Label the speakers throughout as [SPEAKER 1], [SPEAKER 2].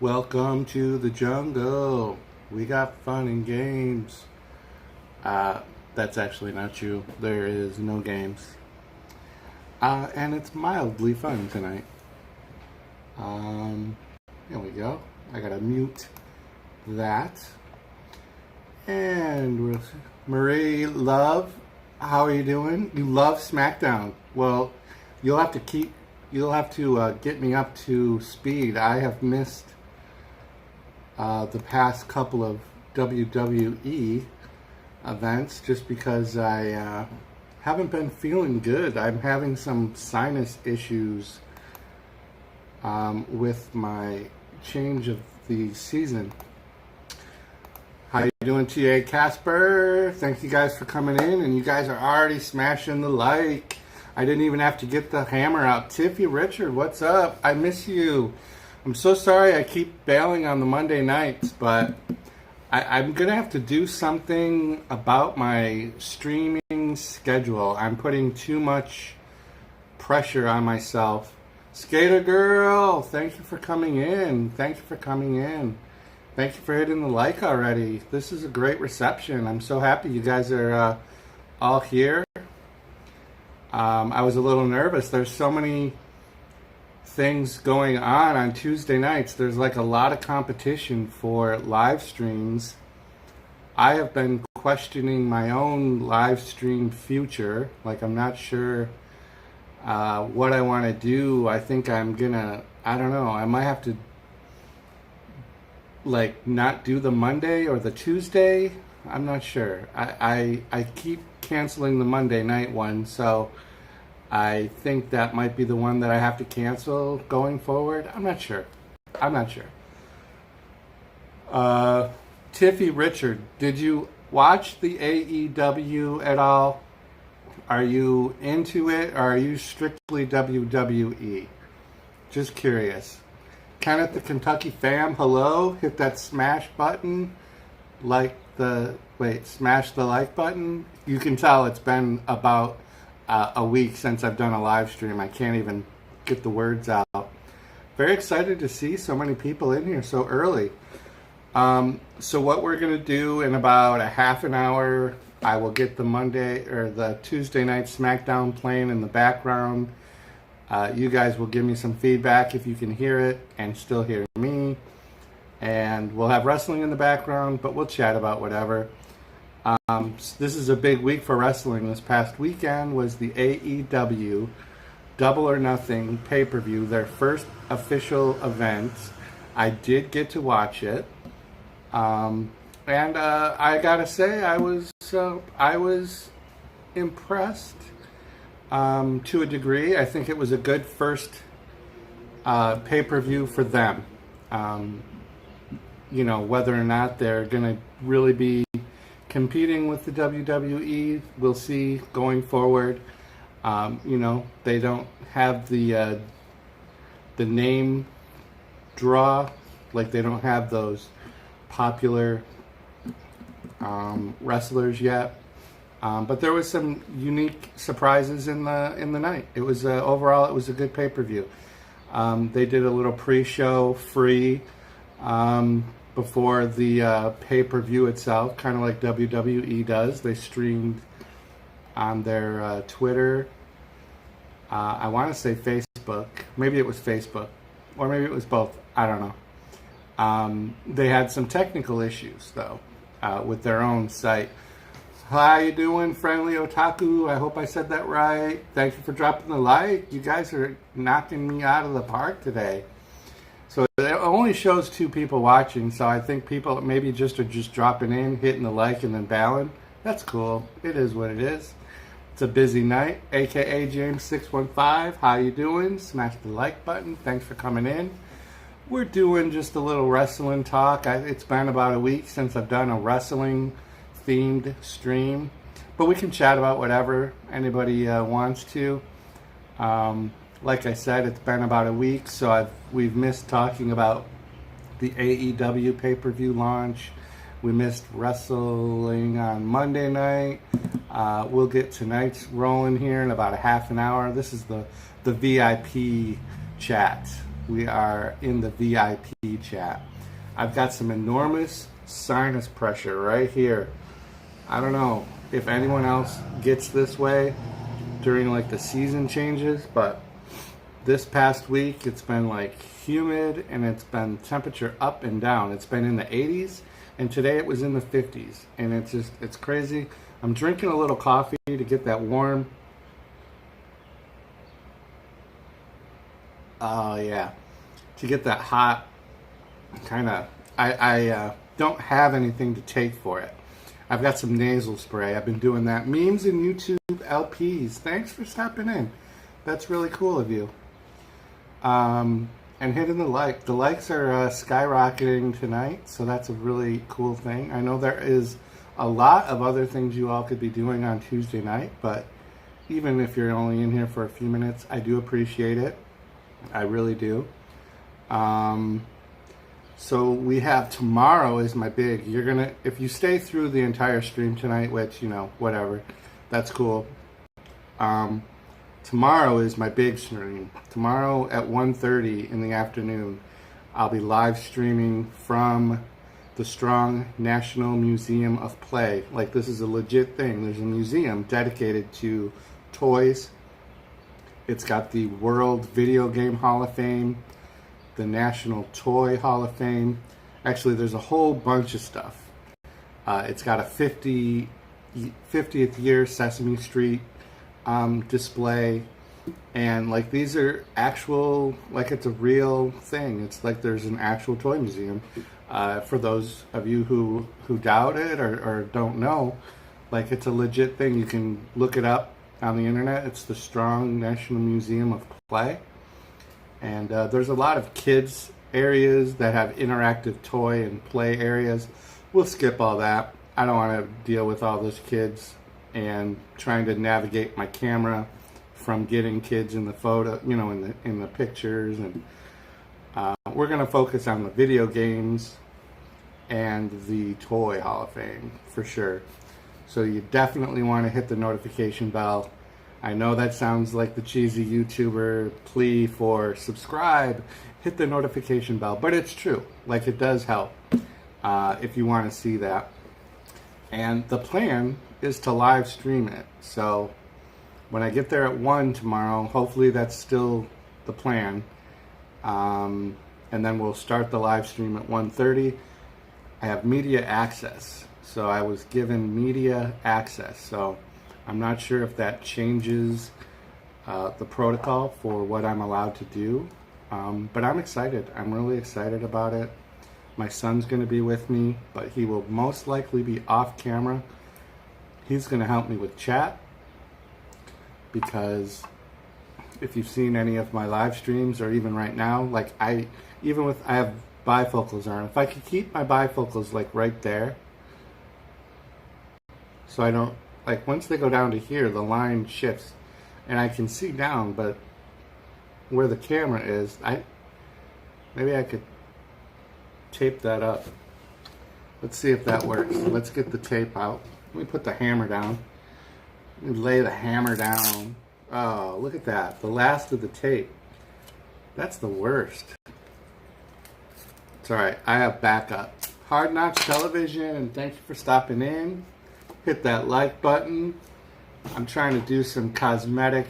[SPEAKER 1] Welcome to the jungle. We got fun and games. That's actually not true. There is no games. And it's mildly fun tonight. Here we go. I gotta mute that. And Marie Love, how are you doing? You love Smackdown. Well, you'll have to get me up to speed. I have missed the past couple of WWE events just because I haven't been feeling good. I'm having some sinus issues with my change of the season. How you doing, TA Casper? Thank you guys for coming in, and you guys are already smashing the like. I didn't even have to get the hammer out. Tiffy Richard, what's up? I miss you. I'm so sorry I keep bailing on the Monday nights, but I'm going to have to do something about my streaming schedule. I'm putting too much pressure on myself. Skater Girl, thank you for coming in. Thank you for coming in. Thank you for hitting the like already. This is a great reception. I'm so happy you guys are all here. I was a little nervous. There's so many things going on Tuesday nights. There's like a lot of competition for live streams. I have been questioning my own live stream future. Like, I'm not sure what I want to do. I think I'm gonna, I don't know, I might have to like not do the Monday or the Tuesday. I'm not sure. I keep canceling the Monday night one, so I think that might be the one that I have to cancel going forward. I'm not sure. Tiffy Richard, did you watch the AEW at all? Are you into it, or are you strictly WWE? Just curious. Kenneth the Kentucky fam, hello. Hit that smash button. Smash the like button. You can tell it's been about a week since I've done a live stream. I can't even get the words out. Very excited to see so many people in here so early. So what we're going to do in about a half an hour, I will get the Monday or the Tuesday night SmackDown playing in the background. You guys will give me some feedback if you can hear it and still hear me. And we'll have wrestling in the background, but we'll chat about whatever. This is a big week for wrestling. This past weekend was the AEW Double or Nothing pay-per-view, their first official event. I did get to watch it. And I gotta say, I was impressed to a degree. I think it was a good first pay-per-view for them. Whether or not they're gonna really be competing with the WWE, we'll see going forward. They don't have the name draw, like they don't have those popular wrestlers yet. But there was some unique surprises in the night. It was overall it was a good pay-per-view. They did a little pre-show free before the pay-per-view itself, kind of like WWE does. They streamed on their Twitter. I want to say Facebook. Maybe it was Facebook, or maybe it was both. I don't know. They had some technical issues though with their own site. How you doing, Friendly Otaku? I hope I said that right. Thank you for dropping the like. You guys are knocking me out of the park today. So it only shows 2 people watching, so I think people maybe just are just dropping in, hitting the like, and then bowing. That's cool. It is what it is. It's a busy night. AKA James615. How you doing? Smash the like button. Thanks for coming in. We're doing just a little wrestling talk. It's been about a week since I've done a wrestling themed stream, but we can chat about whatever anybody wants to. Like I said, it's been about a week, so we've missed talking about the AEW pay-per-view launch. We missed wrestling on Monday night. We'll get tonight's rolling here in about a half an hour. This is the VIP chat. we are in the VIP chat. I've got some enormous sinus pressure right here. I don't know if anyone else gets this way during like the season changes, but this past week it's been like humid and it's been temperature up and down. It's been in the 80s and today it was in the 50s, and it's crazy. I'm drinking a little coffee to get that warm. Oh yeah, to get that hot kind of. I don't have anything to take for it. I've got some nasal spray. I've been doing that. Memes and YouTube LPs. Thanks for stopping in. That's really cool of you. And hitting the like. The likes are skyrocketing tonight, so that's a really cool thing. I know there is a lot of other things you all could be doing on Tuesday night, but even if you're only in here for a few minutes, I do appreciate it. I really do. So we have tomorrow is my big. You're gonna, if you stay through the entire stream tonight, which, you know, whatever, that's cool. Tomorrow is my big stream. Tomorrow at 1:30 in the afternoon, I'll be live streaming from the Strong National Museum of Play. Like, this is a legit thing. There's a museum dedicated to toys. It's got the World Video Game Hall of Fame, the National Toy Hall of Fame. Actually, there's a whole bunch of stuff. It's got a 50th year Sesame Street display, and like these are actual, like it's a real thing. It's like there's an actual toy museum. For those of you who doubt it or don't know, like it's a legit thing. You can look it up on the internet. It's the Strong National Museum of Play. And there's a lot of kids areas that have interactive toy and play areas. We'll skip all that. I don't want to deal with all those kids and trying to navigate my camera from getting kids in the photo, you know, in the pictures. And we're going to focus on the video games and the Toy Hall of Fame for sure. So you definitely want to hit the notification bell. I know that sounds like the cheesy YouTuber plea for subscribe, hit the notification bell, but it's true. Like, it does help if you want to see that. And the plan is to live stream it. So when I get there at 1 tomorrow, hopefully that's still the plan. And then we'll start the live stream at 1:30. I have media access. So I was given media access. So I'm not sure if that changes the protocol for what I'm allowed to do, but I'm excited. I'm really excited about it. My son's going to be with me, but he will most likely be off camera. He's going to help me with chat, because if you've seen any of my live streams or even right now, like I have bifocals on. If I could keep my bifocals like right there, so I don't, like once they go down to here, the line shifts and I can see down, but where the camera is, maybe I could tape that up. Let's see if that works. Let's get the tape out. Let me put the hammer down. Let me lay the hammer down. Oh, look at that. The last of the tape. That's the worst. It's alright. I have backup. Hard Knocks Television, and thank you for stopping in. Hit that like button. I'm trying to do some cosmetic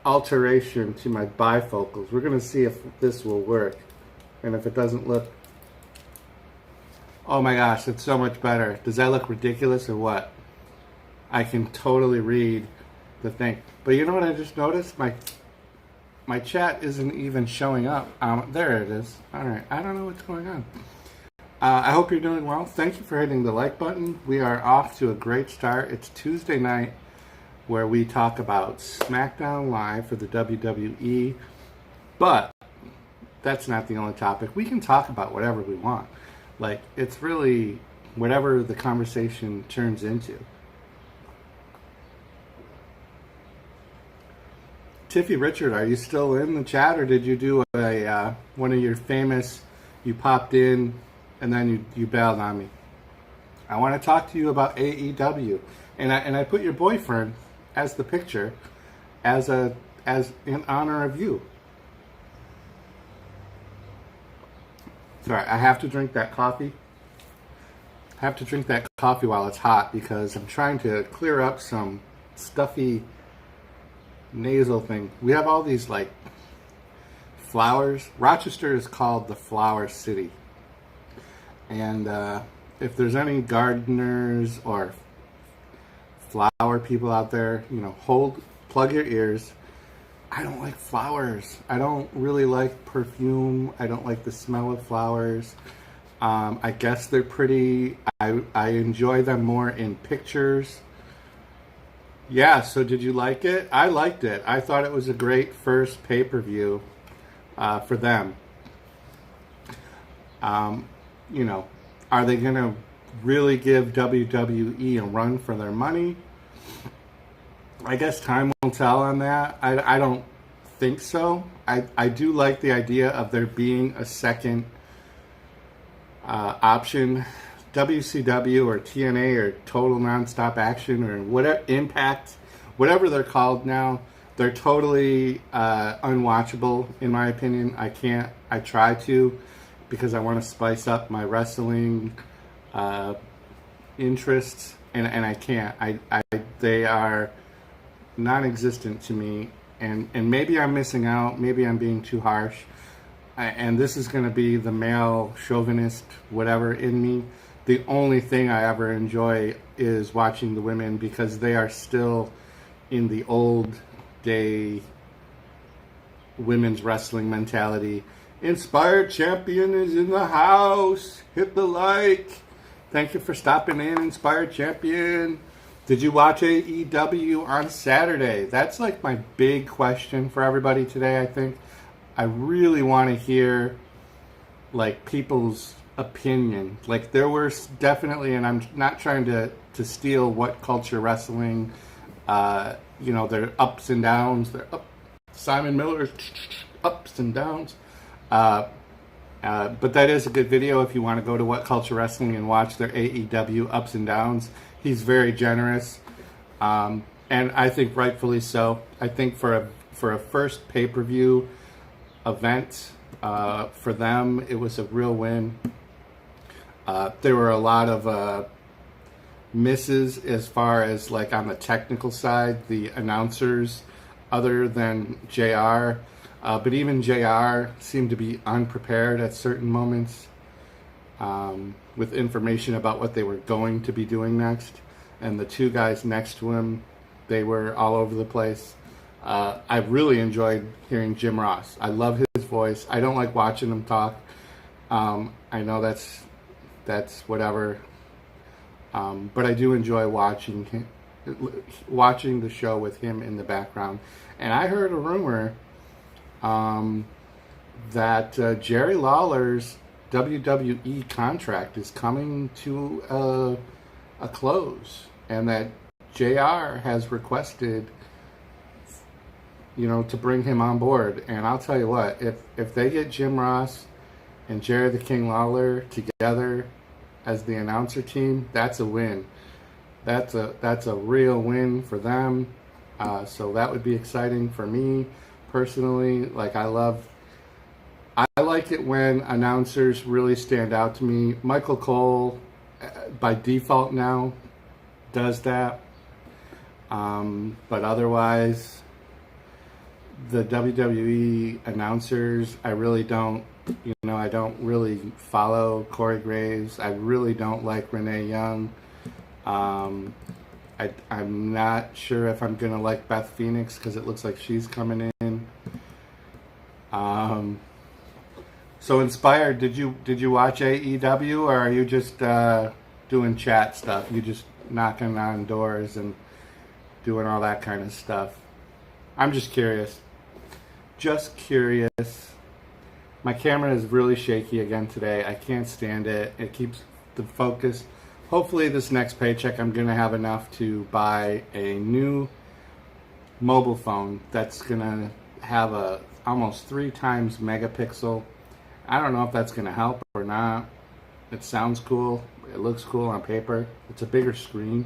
[SPEAKER 1] alteration to my bifocals. We're going to see if this will work. And if it doesn't look... Oh my gosh, it's so much better. Does that look ridiculous or what? I can totally read the thing. But you know what I just noticed? My chat isn't even showing up. There it is. Alright, I don't know what's going on. I hope you're doing well. Thank you for hitting the like button. We are off to a great start. It's Tuesday night where we talk about Smackdown Live for the WWE. But that's not the only topic. We can talk about whatever we want. Like, it's really whatever the conversation turns into. Tiffy Richard, are you still in the chat, or did you do a one of your famous, you popped in and then you bailed on me? I want to talk to you about AEW. And I put your boyfriend as the picture as in honor of you. Sorry, I have to drink that coffee. I have to drink that coffee while it's hot because I'm trying to clear up some stuffy nasal thing. We have all these like flowers. Rochester is called the Flower City. And if there's any gardeners or flower people out there, you know, plug your ears. I don't like flowers. I don't really like perfume. I don't like the smell of flowers. I guess they're pretty. I enjoy them more in pictures. Yeah, so did you like it? I liked it. I thought it was a great first pay-per-view for them. You know, are they going to really give WWE a run for their money? I guess time will tell on that. I don't think so. I do like the idea of there being a second option. WCW or TNA or Total Nonstop Action or whatever, Impact, whatever they're called now, they're totally unwatchable in my opinion. I try to because I want to spice up my wrestling interests and I can't. They are non-existent to me, and maybe I'm missing out, maybe I'm being too harsh, and this is going to be the male chauvinist whatever in me. The only thing I ever enjoy is watching the women because they are still in the old day women's wrestling mentality. Inspired Champion is in the house. Hit the like. Thank you for stopping in, Inspired Champion. Did you watch AEW on Saturday? That's like my big question for everybody today, I think. I really want to hear like people's opinion. Like there were definitely, and I'm not trying to steal What Culture Wrestling, you know, their ups and downs. Their Simon Miller's ups and downs. But that is a good video if you want to go to What Culture Wrestling and watch their AEW ups and downs. He's very generous, and I think rightfully so. I think for a first pay-per-view event for them, it was a real win. There were a lot of misses as far as like on the technical side, the announcers, other than JR. But even JR seemed to be unprepared at certain moments with information about what they were going to be doing next. And the two guys next to him, they were all over the place. I really enjoyed hearing Jim Ross. I love his voice. I don't like watching him talk. I know that's whatever. But I do enjoy watching the show with him in the background. And I heard a rumor that Jerry Lawler's WWE contract is coming to a close, and that JR has requested, you know, to bring him on board. And I'll tell you what, if they get Jim Ross and Jerry the King Lawler together as the announcer team, that's a win. That's a real win for them. So that would be exciting for me personally. Like I like it when announcers really stand out to me. Michael Cole, by default now, does that. But otherwise, the WWE announcers, I really don't, you know, I don't really follow Corey Graves. I really don't like Renee Young. I'm not sure if I'm going to like Beth Phoenix because it looks like she's coming in. So Inspired, did you watch AEW, or are you just doing chat stuff? You just knocking on doors and doing all that kind of stuff? I'm just curious. Just curious. My camera is really shaky again today. I can't stand it. It keeps the focus. Hopefully this next paycheck I'm going to have enough to buy a new mobile phone that's going to have a almost 3 times megapixel. I don't know if that's going to help or not. It sounds cool. It looks cool on paper. It's a bigger screen.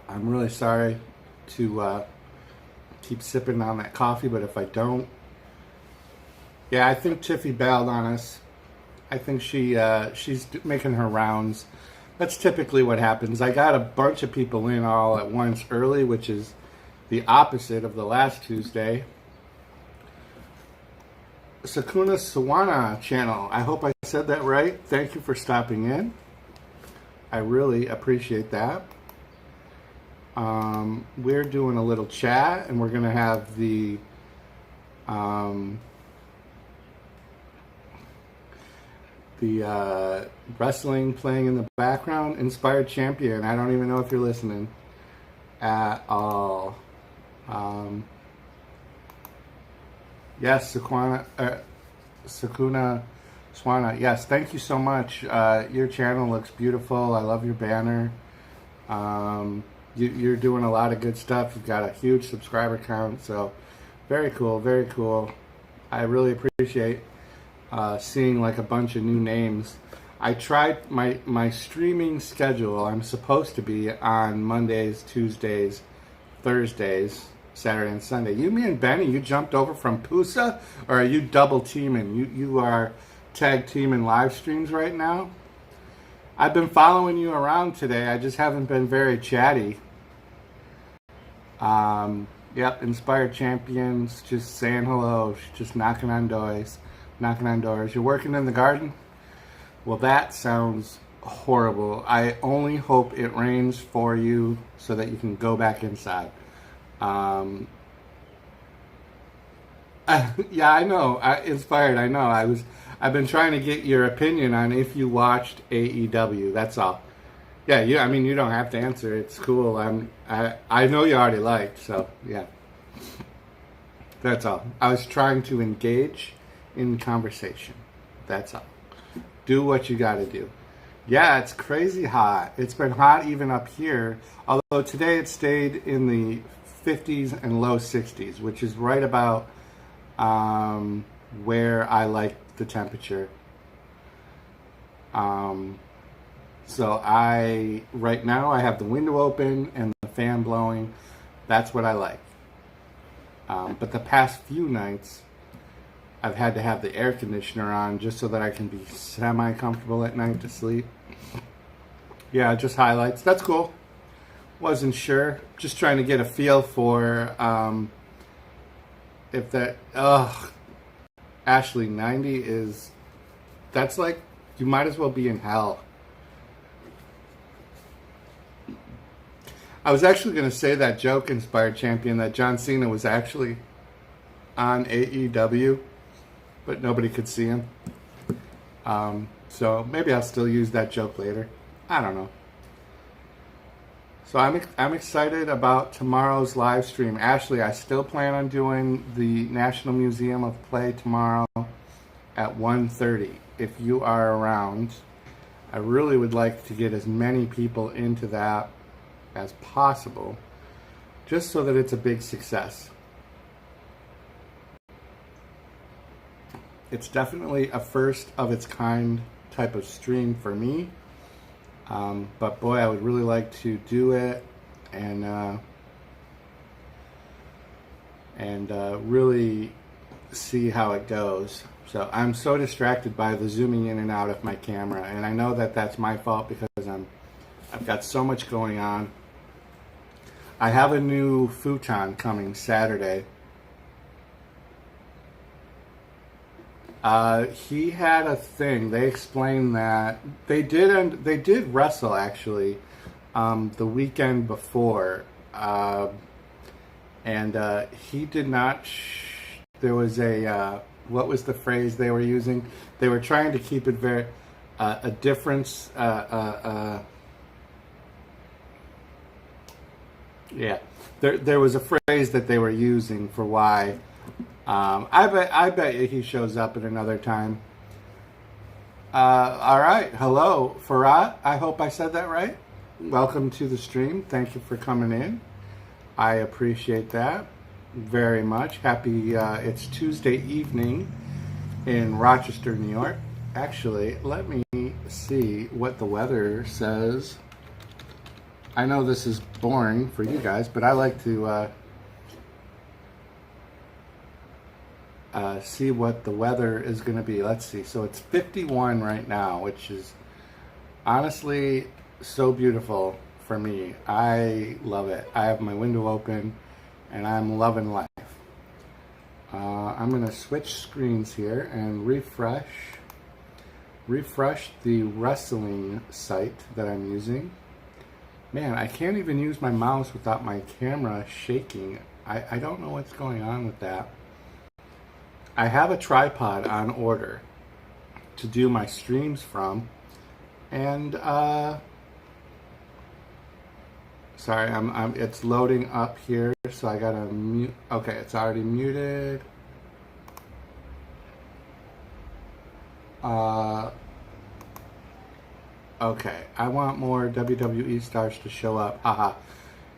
[SPEAKER 1] I'm really sorry to keep sipping on that coffee, but if I don't, Yeah, I think Tiffy bailed on us. I think she's making her rounds. That's typically what happens. I got a bunch of people in all at once early, which is the opposite of the last Tuesday. Sakuna Sawana channel. I hope I said that right. Thank you for stopping in. I really appreciate that. We're doing a little chat, and we're going to have the wrestling playing in the background. Inspired Champion. I don't even know if you're listening at all. Yes, Sakuna Swana. Yes, thank you so much. Your channel looks beautiful. I love your banner. You're doing a lot of good stuff. You've got a huge subscriber count, so very cool, very cool. I really appreciate seeing like a bunch of new names. I tried my streaming schedule. I'm supposed to be on Mondays, Tuesdays, Thursdays, Saturday and Sunday. You, me, and Benny, you jumped over from Pusa, or are you double teaming? You are tag teaming live streams right now? I've been following you around today. I just haven't been very chatty. Yep, Inspired Champions, just saying hello, just knocking on doors. You're working in the garden? Well, that sounds horrible. I only hope it rains for you so that you can go back inside. Yeah, I know. Inspired, I know. I've been trying to get your opinion on if you watched AEW. That's all. Yeah, I mean, you don't have to answer. It's cool. I know you already liked, so yeah. That's all. I was trying to engage in conversation. That's all. Do what you got to do. Yeah, it's crazy hot. It's been hot even up here. Although today it stayed in the 50s and low 60s, which is right about where I like the temperature. So right now I have the window open and the fan blowing. That's what I like. But the past few nights I've had to have the air conditioner on just so that I can be semi-comfortable at night to sleep. Yeah, just highlights. That's cool. Wasn't sure. Just trying to get a feel for if that... Ashley, 90 is... That's like... You might as well be in hell. I was actually going to say that joke, Inspired Champion, that John Cena was actually on AEW, but nobody could see him. So maybe I'll still use that joke later. I don't know. So I'm excited about tomorrow's live stream. Ashley, I still plan on doing the National Museum of Play tomorrow at 1:30. If you are around, I really would like to get as many people into that as possible, just so that it's a big success. It's definitely a first of its kind type of stream for me. But boy, I would really like to do it and really see how it goes. So I'm so distracted by the zooming in and out of my camera, and I know that that's my fault because I've got so much going on. I have a new futon coming Saturday. He had a thing. They explained that they did wrestle actually the weekend before, and he did not. There was a what was the phrase they were using? They were trying to keep it very a difference. Yeah, there was a phrase that they were using for why. I bet he shows up at another time. All right, hello, Farhat. I hope I said that right. Welcome to the stream. Thank you for coming in. I appreciate that very much. Happy. It's Tuesday evening in Rochester, New York. Actually, let me see what the weather says. I know this is boring for you guys, but I like to. see what the weather is going to be. Let's see. So it's 51 right now, which is honestly so beautiful for me. I love it. I have my window open and I'm loving life. I'm going to switch screens here and refresh the wrestling site that I'm using. Man, I can't even use my mouse without my camera shaking. I don't know what's going on with that. I have a tripod on order to do my streams from, and sorry, it's loading up here, so I gotta mute. Okay, it's already muted. Okay, I want more WWE stars to show up. Haha.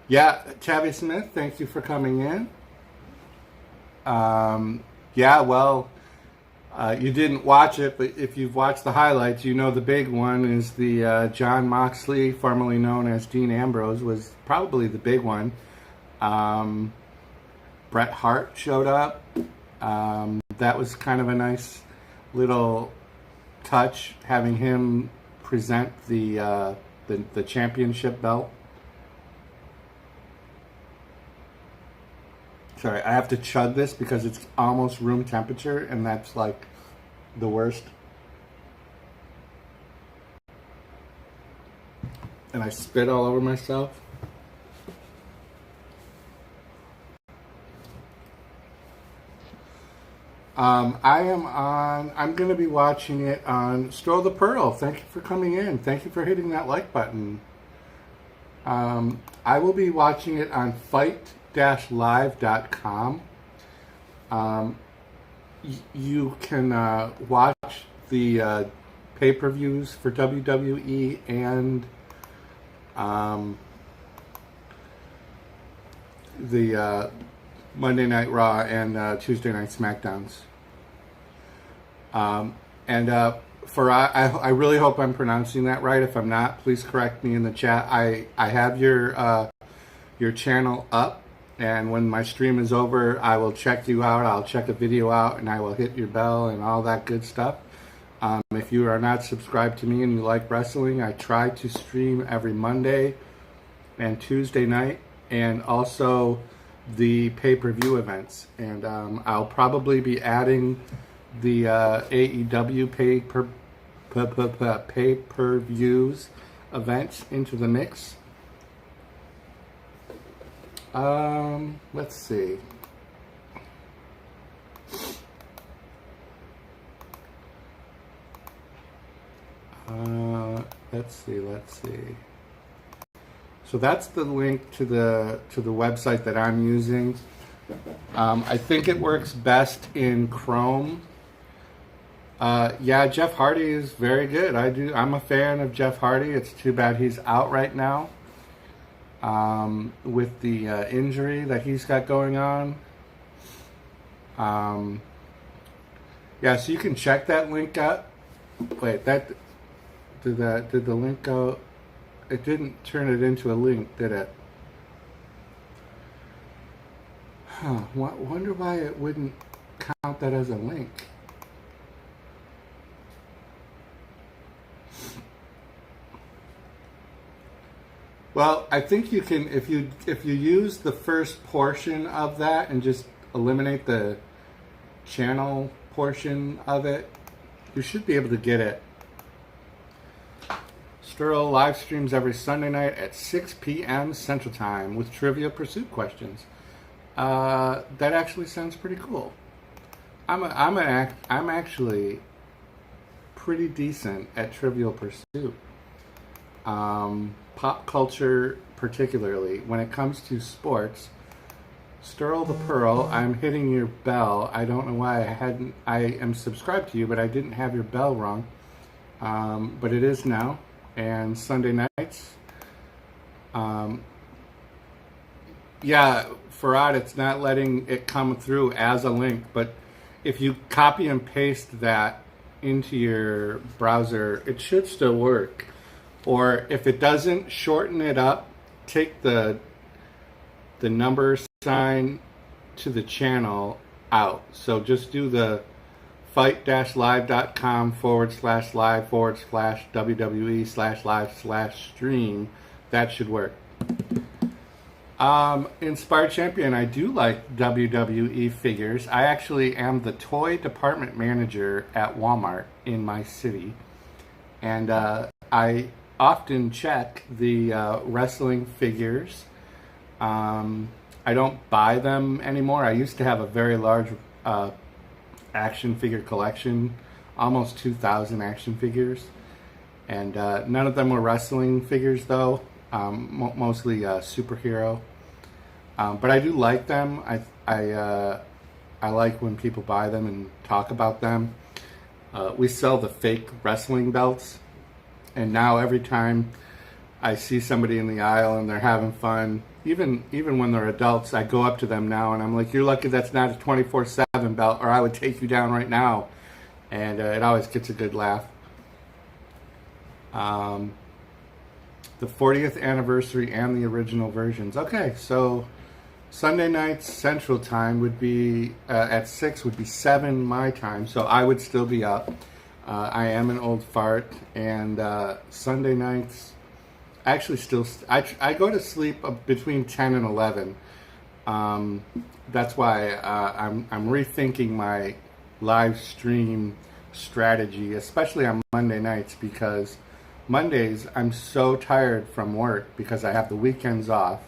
[SPEAKER 1] Yeah, Tabby Smith, thank you for coming in. Yeah, well, you didn't watch it, but if you've watched the highlights, you know the big one is the Jon Moxley, formerly known as Dean Ambrose, was probably the big one. Bret Hart showed up. That was kind of a nice little touch, having him present the championship belt. Sorry, I have to chug this because it's almost room temperature, and that's like the worst. And I spit all over myself. I'm going to be watching it on Stroll the Pearl. Thank you for coming in. Thank you for hitting that like button. I will be watching it on fight-live.com. You can watch the pay-per-views for WWE and the Monday Night Raw and Tuesday Night Smackdowns. I really hope I'm pronouncing that right. If I'm not, please correct me in the chat. I have your channel up, and when my stream is over, I will check you out. I'll check a video out, and I will hit your bell and all that good stuff. If you are not subscribed to me and you like wrestling, I try to stream every Monday and Tuesday night, and also the pay-per-view events. And I'll probably be adding the AEW pay-per-views events into the mix. Let's see. Let's see. So that's the link to the website that I'm using. I think it works best in Chrome. Yeah, Jeff Hardy is very good. I'm a fan of Jeff Hardy. It's too bad he's out right now with the injury that he's got going on. Yeah, so you can check that link out. Wait, did the link go? It didn't turn it into a link, did it? Huh, wonder why it wouldn't count that as a link. Well, I think you can, if you use the first portion of that and just eliminate the channel portion of it, you should be able to get it. Sterl live streams every Sunday night at 6 p.m. Central Time with Trivia Pursuit questions. That actually sounds pretty cool. I'm actually pretty decent at Trivial Pursuit. Pop culture, particularly when it comes to sports. Sterl the Pearl, I'm hitting your bell. I don't know why I am subscribed to you, but I didn't have your bell wrong. But it is now. And Sunday nights. Yeah, Farad, it's not letting it come through as a link, but if you copy and paste that into your browser, it should still work. Or if it doesn't, shorten it up, take the number sign to the channel out. So just do the fight-live.com/live/WWE/live/stream. That should work. Inspired Champion, I do like WWE figures. I actually am the toy department manager at Walmart in my city. And I often check the wrestling figures. I don't buy them anymore. I used to have a very large action figure collection, almost 2,000 action figures. And none of them were wrestling figures, though. Mostly superhero. But I do like them. I like when people buy them and talk about them. We sell the fake wrestling belts, and now every time I see somebody in the aisle and they're having fun, even when they're adults, I go up to them now and I'm like, "You're lucky that's not a 24/7 belt, or I would take you down right now." And it always gets a good laugh. The 40th anniversary and the original versions. Okay, so Sunday nights Central Time would be at 6, would be 7 my time, so I would still be up. I am an old fart, and Sunday nights, actually still, I go to sleep between 10 and 11. That's why I'm rethinking my live stream strategy, especially on Monday nights, because Mondays I'm so tired from work because I have the weekends off.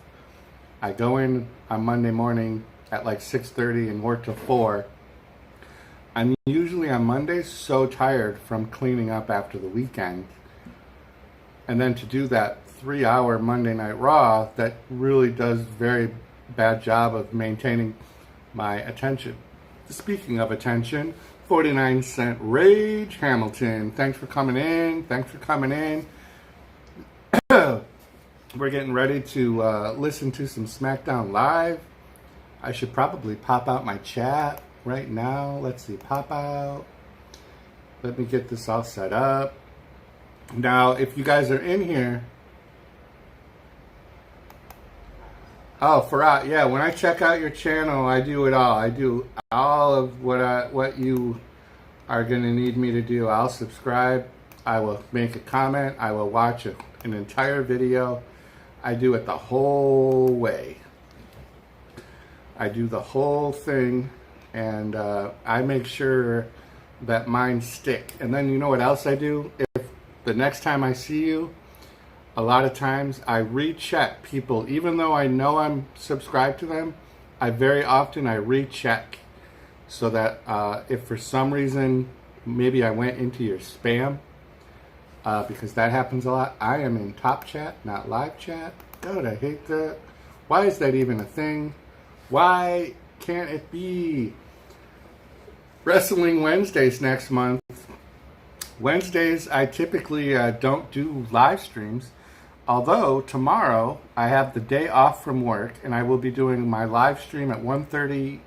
[SPEAKER 1] I go in on Monday morning at like 6:30 and work till 4. I'm usually on Mondays so tired from cleaning up after the weekend. And then to do that 3-hour Monday Night Raw, that really does very bad job of maintaining my attention. Speaking of attention, 49-cent Rage Hamilton. Thanks for coming in. We're getting ready to listen to some Smackdown Live. I should probably pop out my chat right now. Let's see, pop out. Let me get this all set up. Now, if you guys are in here, Farah, yeah, when I check out your channel, I do it all. I do all of what you are going to need me to do. I'll subscribe. I will make a comment. I will watch an entire video. I do it the whole way. I do the whole thing, and I make sure that mine stick. And then you know what else I do? If the next time I see you, a lot of times I recheck people, even though I know I'm subscribed to them. Very often I recheck so that if for some reason maybe I went into your spam, because that happens a lot. I am in top chat, not live chat. God, I hate that. Why is that even a thing? Why can't it be? Wrestling Wednesdays next month. Wednesdays, I typically don't do live streams. Although tomorrow I have the day off from work, and I will be doing my live stream at 1:30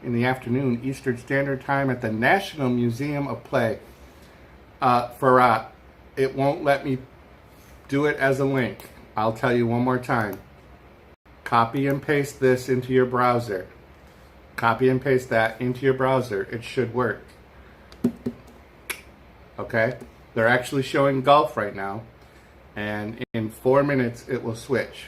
[SPEAKER 1] in the afternoon Eastern Standard Time at the National Museum of Play. It won't let me do it as a link. I'll tell you one more time. Copy and paste this into your browser. Copy and paste that into your browser. It should work. Okay? They're actually showing golf right now. And in 4 minutes, it will switch.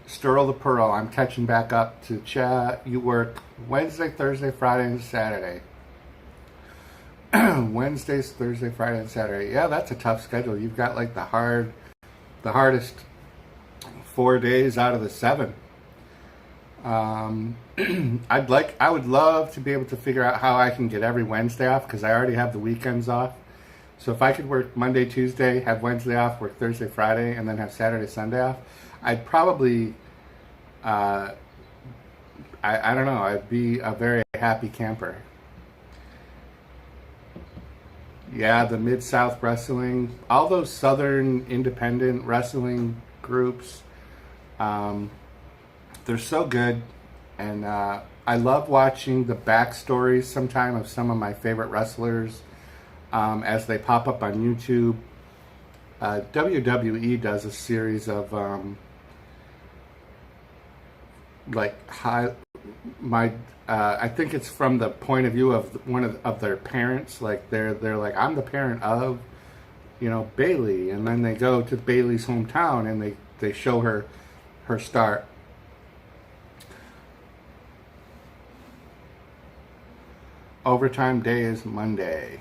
[SPEAKER 1] Sterl the Pearl, I'm catching back up to chat. You work Wednesday, Thursday, Friday, and Saturday. Wednesdays, Thursday, Friday, and Saturday. Yeah, that's a tough schedule. You've got like the hardest 4 days out of the 7. I would love to be able to figure out how I can get every Wednesday off, because I already have the weekends off. So if I could work Monday, Tuesday, have Wednesday off, work Thursday, Friday, and then have Saturday, Sunday off, I'd probably, I don't know, I'd be a very happy camper. Yeah, the Mid-South Wrestling, all those Southern independent wrestling groups, they're so good. And I love watching the backstories sometime of some of my favorite wrestlers as they pop up on YouTube. WWE does a series of I think it's from the point of view of one of their parents. Like they're like, I'm the parent of, Bailey, and then they go to Bailey's hometown and they show her start. Overtime day is Monday.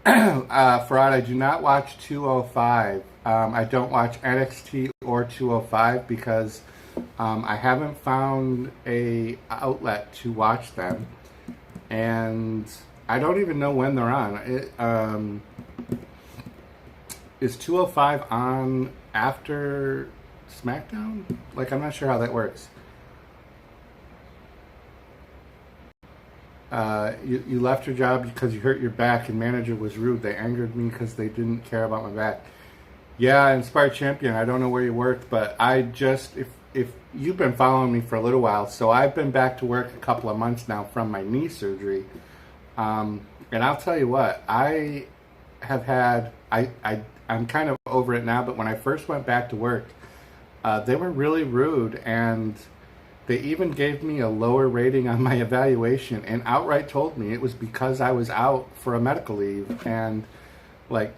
[SPEAKER 1] Farad, I do not watch 205. I don't watch NXT or 205 because I haven't found a outlet to watch them, and I don't even know when they're on. Is 205 on after Smackdown? Like, I'm not sure how that works. You left your job because you hurt your back and manager was rude. They angered me because they didn't care about my back. Yeah, Inspired Champion, I don't know where you worked, but I just, if you've been following me for a little while, so I've been back to work a couple of months now from my knee surgery. And I'll tell you what, I have had, I'm kind of over it now, but when I first went back to work, they were really rude, and they even gave me a lower rating on my evaluation and outright told me it was because I was out for a medical leave. And like,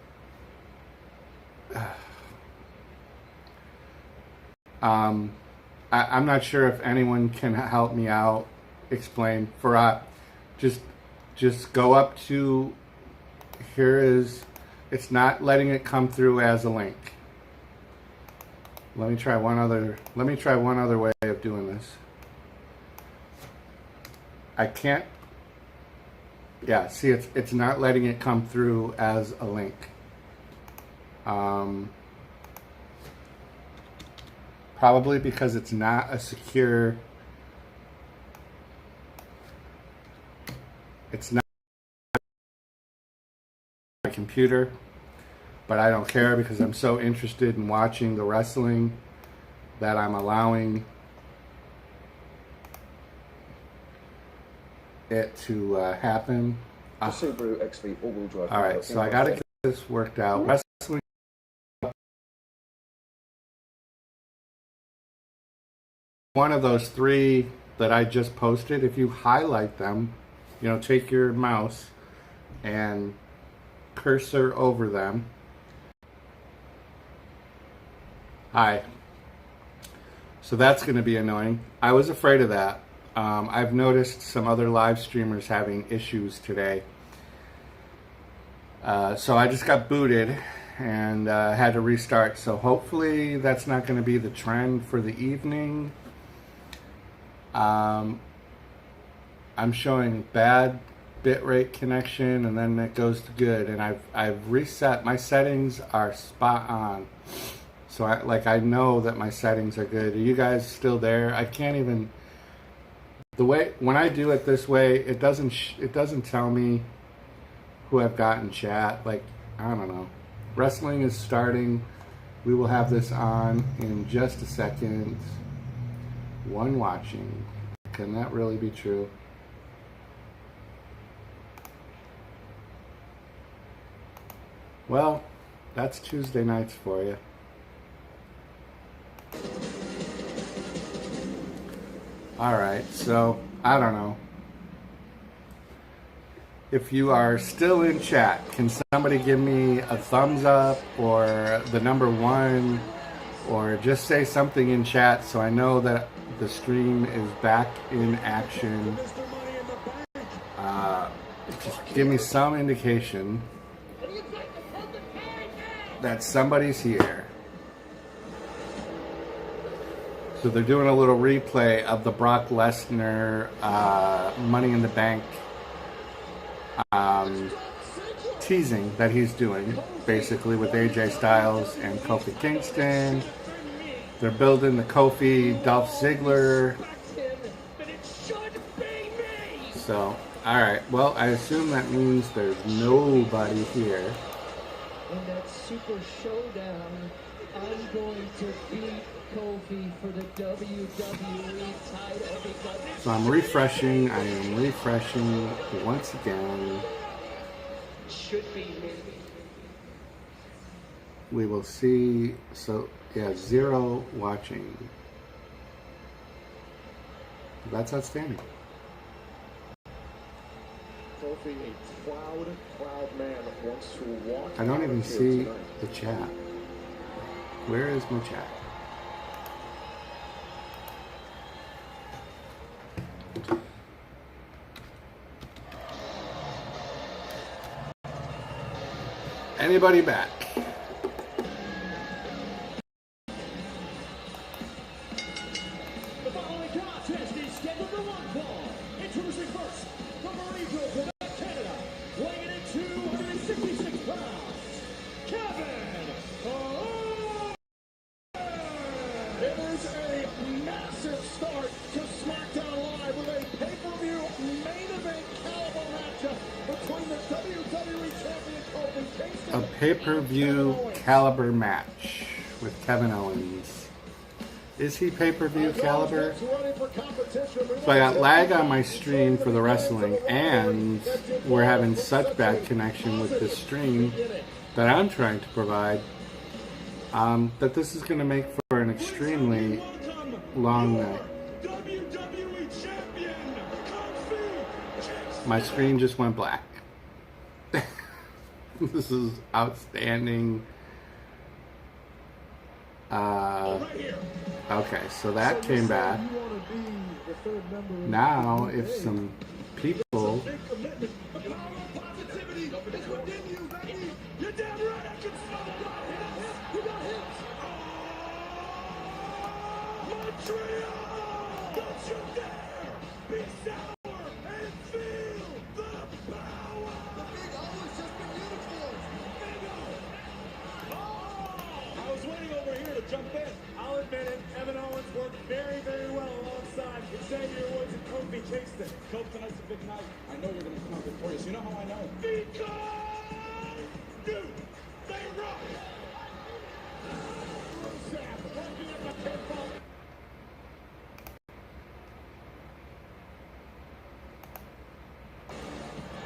[SPEAKER 1] I'm not sure if anyone can help me out, explain. Farah, just go up to, it's not letting it come through as a link. Let me try one other way of doing this. I can't. Yeah, see, it's not letting it come through as a link. Probably because it's not a secure. It's not my computer. But I don't care because I'm so interested in watching the wrestling that I'm allowing it to happen.
[SPEAKER 2] The Subaru XV all-wheel drive.
[SPEAKER 1] All right, so I got to get this worked out. Wrestling. One of those three that I just posted, if you highlight them, take your mouse and cursor over them. Hi. So that's going to be annoying. I was afraid of that. I've noticed some other live streamers having issues today. So I just got booted and had to restart. So hopefully that's not going to be the trend for the evening. I'm showing bad bitrate connection and then it goes to good. And I've reset. My settings are spot on. So I know that my settings are good. Are you guys still there? I can't even. When I do it this way, it doesn't tell me who I've got in chat. Like, I don't know. Wrestling is starting. We will have this on in just a second. One watching. Can that really be true? Well, that's Tuesday nights for you. Alright, so, I don't know. If you are still in chat, can somebody give me a thumbs up or the number 1 or just say something in chat so I know that the stream is back in action. Just give me some indication that somebody's here. So they're doing a little replay of the Brock Lesnar Money in the Bank teasing that he's doing, basically with AJ Styles and Kofi Kingston. They're building the Kofi Dolph Ziggler. So, alright, well, I assume that means there's nobody here.
[SPEAKER 3] In that super showdown, I'm going to beat Kofi for the WWE title because
[SPEAKER 1] so I'm refreshing. I am refreshing once again.
[SPEAKER 3] Should be me.
[SPEAKER 1] we will see. So yeah, 0 watching. That's outstanding.
[SPEAKER 4] Kofi, a proud man, wants to walk.
[SPEAKER 1] I don't even
[SPEAKER 4] out here
[SPEAKER 1] see
[SPEAKER 4] tonight.
[SPEAKER 1] the chat. Where is my chat? Anybody back?
[SPEAKER 5] The following contest is scheduled for one fall. Introducing first, from Maryville, Quebec, Canada, weighing in at 266 pounds, Kevin Owens.
[SPEAKER 4] It is a massive start to Smackdown Live with a pay-per-view main event caliber matchup between the WWE Champion Kofi Kingston
[SPEAKER 1] A pay-per-view caliber match with Kevin Owens. Is he pay-per-view caliber? So I got lag on my stream for the wrestling, and we're having such bad connection with this stream that I'm trying to provide that this is going to make for an extremely long night.
[SPEAKER 5] WWE Champion, Kofi.
[SPEAKER 1] My screen just went black. This is outstanding. Okay, so that came back. Now, if some people
[SPEAKER 5] jump in. I'll admit it, Kevin Owens worked very, very well alongside Xavier Woods and Kofi Kingston. Cope, tonight's a big night. I know you're going to come out victorious. You know how I know? Because you, they rock.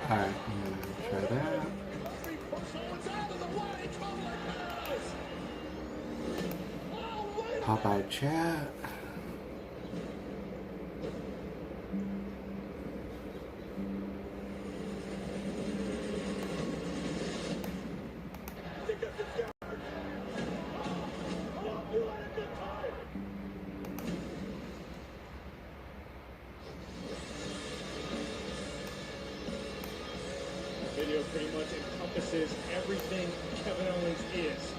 [SPEAKER 1] Alright, I'm gonna try that. Pop out chat.
[SPEAKER 5] Video pretty much encompasses everything Kevin Owens is.